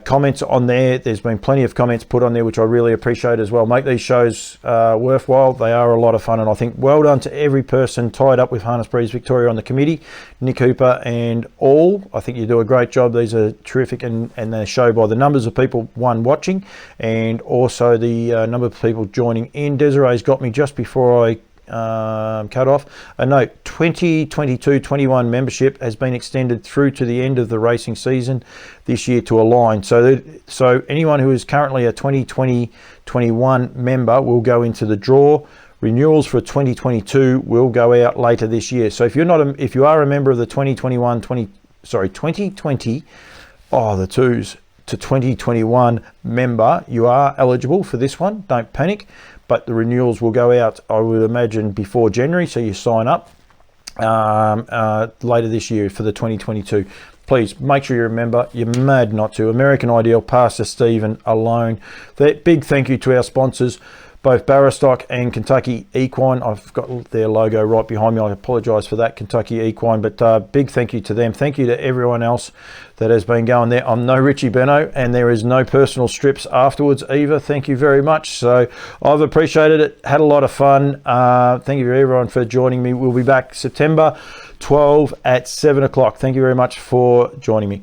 comments on there. There's been plenty of comments put on there, which I really appreciate as well. Make these shows worthwhile. They are a lot of fun, and I think well done to every person tied up with Harness Breeders Victoria on the committee, Nick Hooper and all. I think you do a great job. These are terrific, and they show by the numbers of people, watching, and also the number of people joining in. Desiree's got me just before I cut off a note. 2022-21 membership has been extended through to the end of the racing season this year to align. So anyone who is currently a 2020-21 member will go into the draw. Renewals for 2022 will go out later this year. So if you are a member of the 2020 to 2021 member, you are eligible for this one. Don't panic. But the renewals will go out, I would imagine, before January, so you sign up later this year for the 2022. Please make sure you're a member. You're mad not to. American Ideal, Pastor Stephen alone. Big thank you to our sponsors, both Barrastock and Kentucky Equine. I've got their logo right behind me. I apologise for that, Kentucky Equine, but big thank you to them. Thank you to everyone else that has been going there. I'm no Richie Benno, and there is no personal strips afterwards either. Thank you very much. So I've appreciated it. Had a lot of fun. Thank you everyone for joining me. We'll be back September 12 at 7 o'clock. Thank you very much for joining me.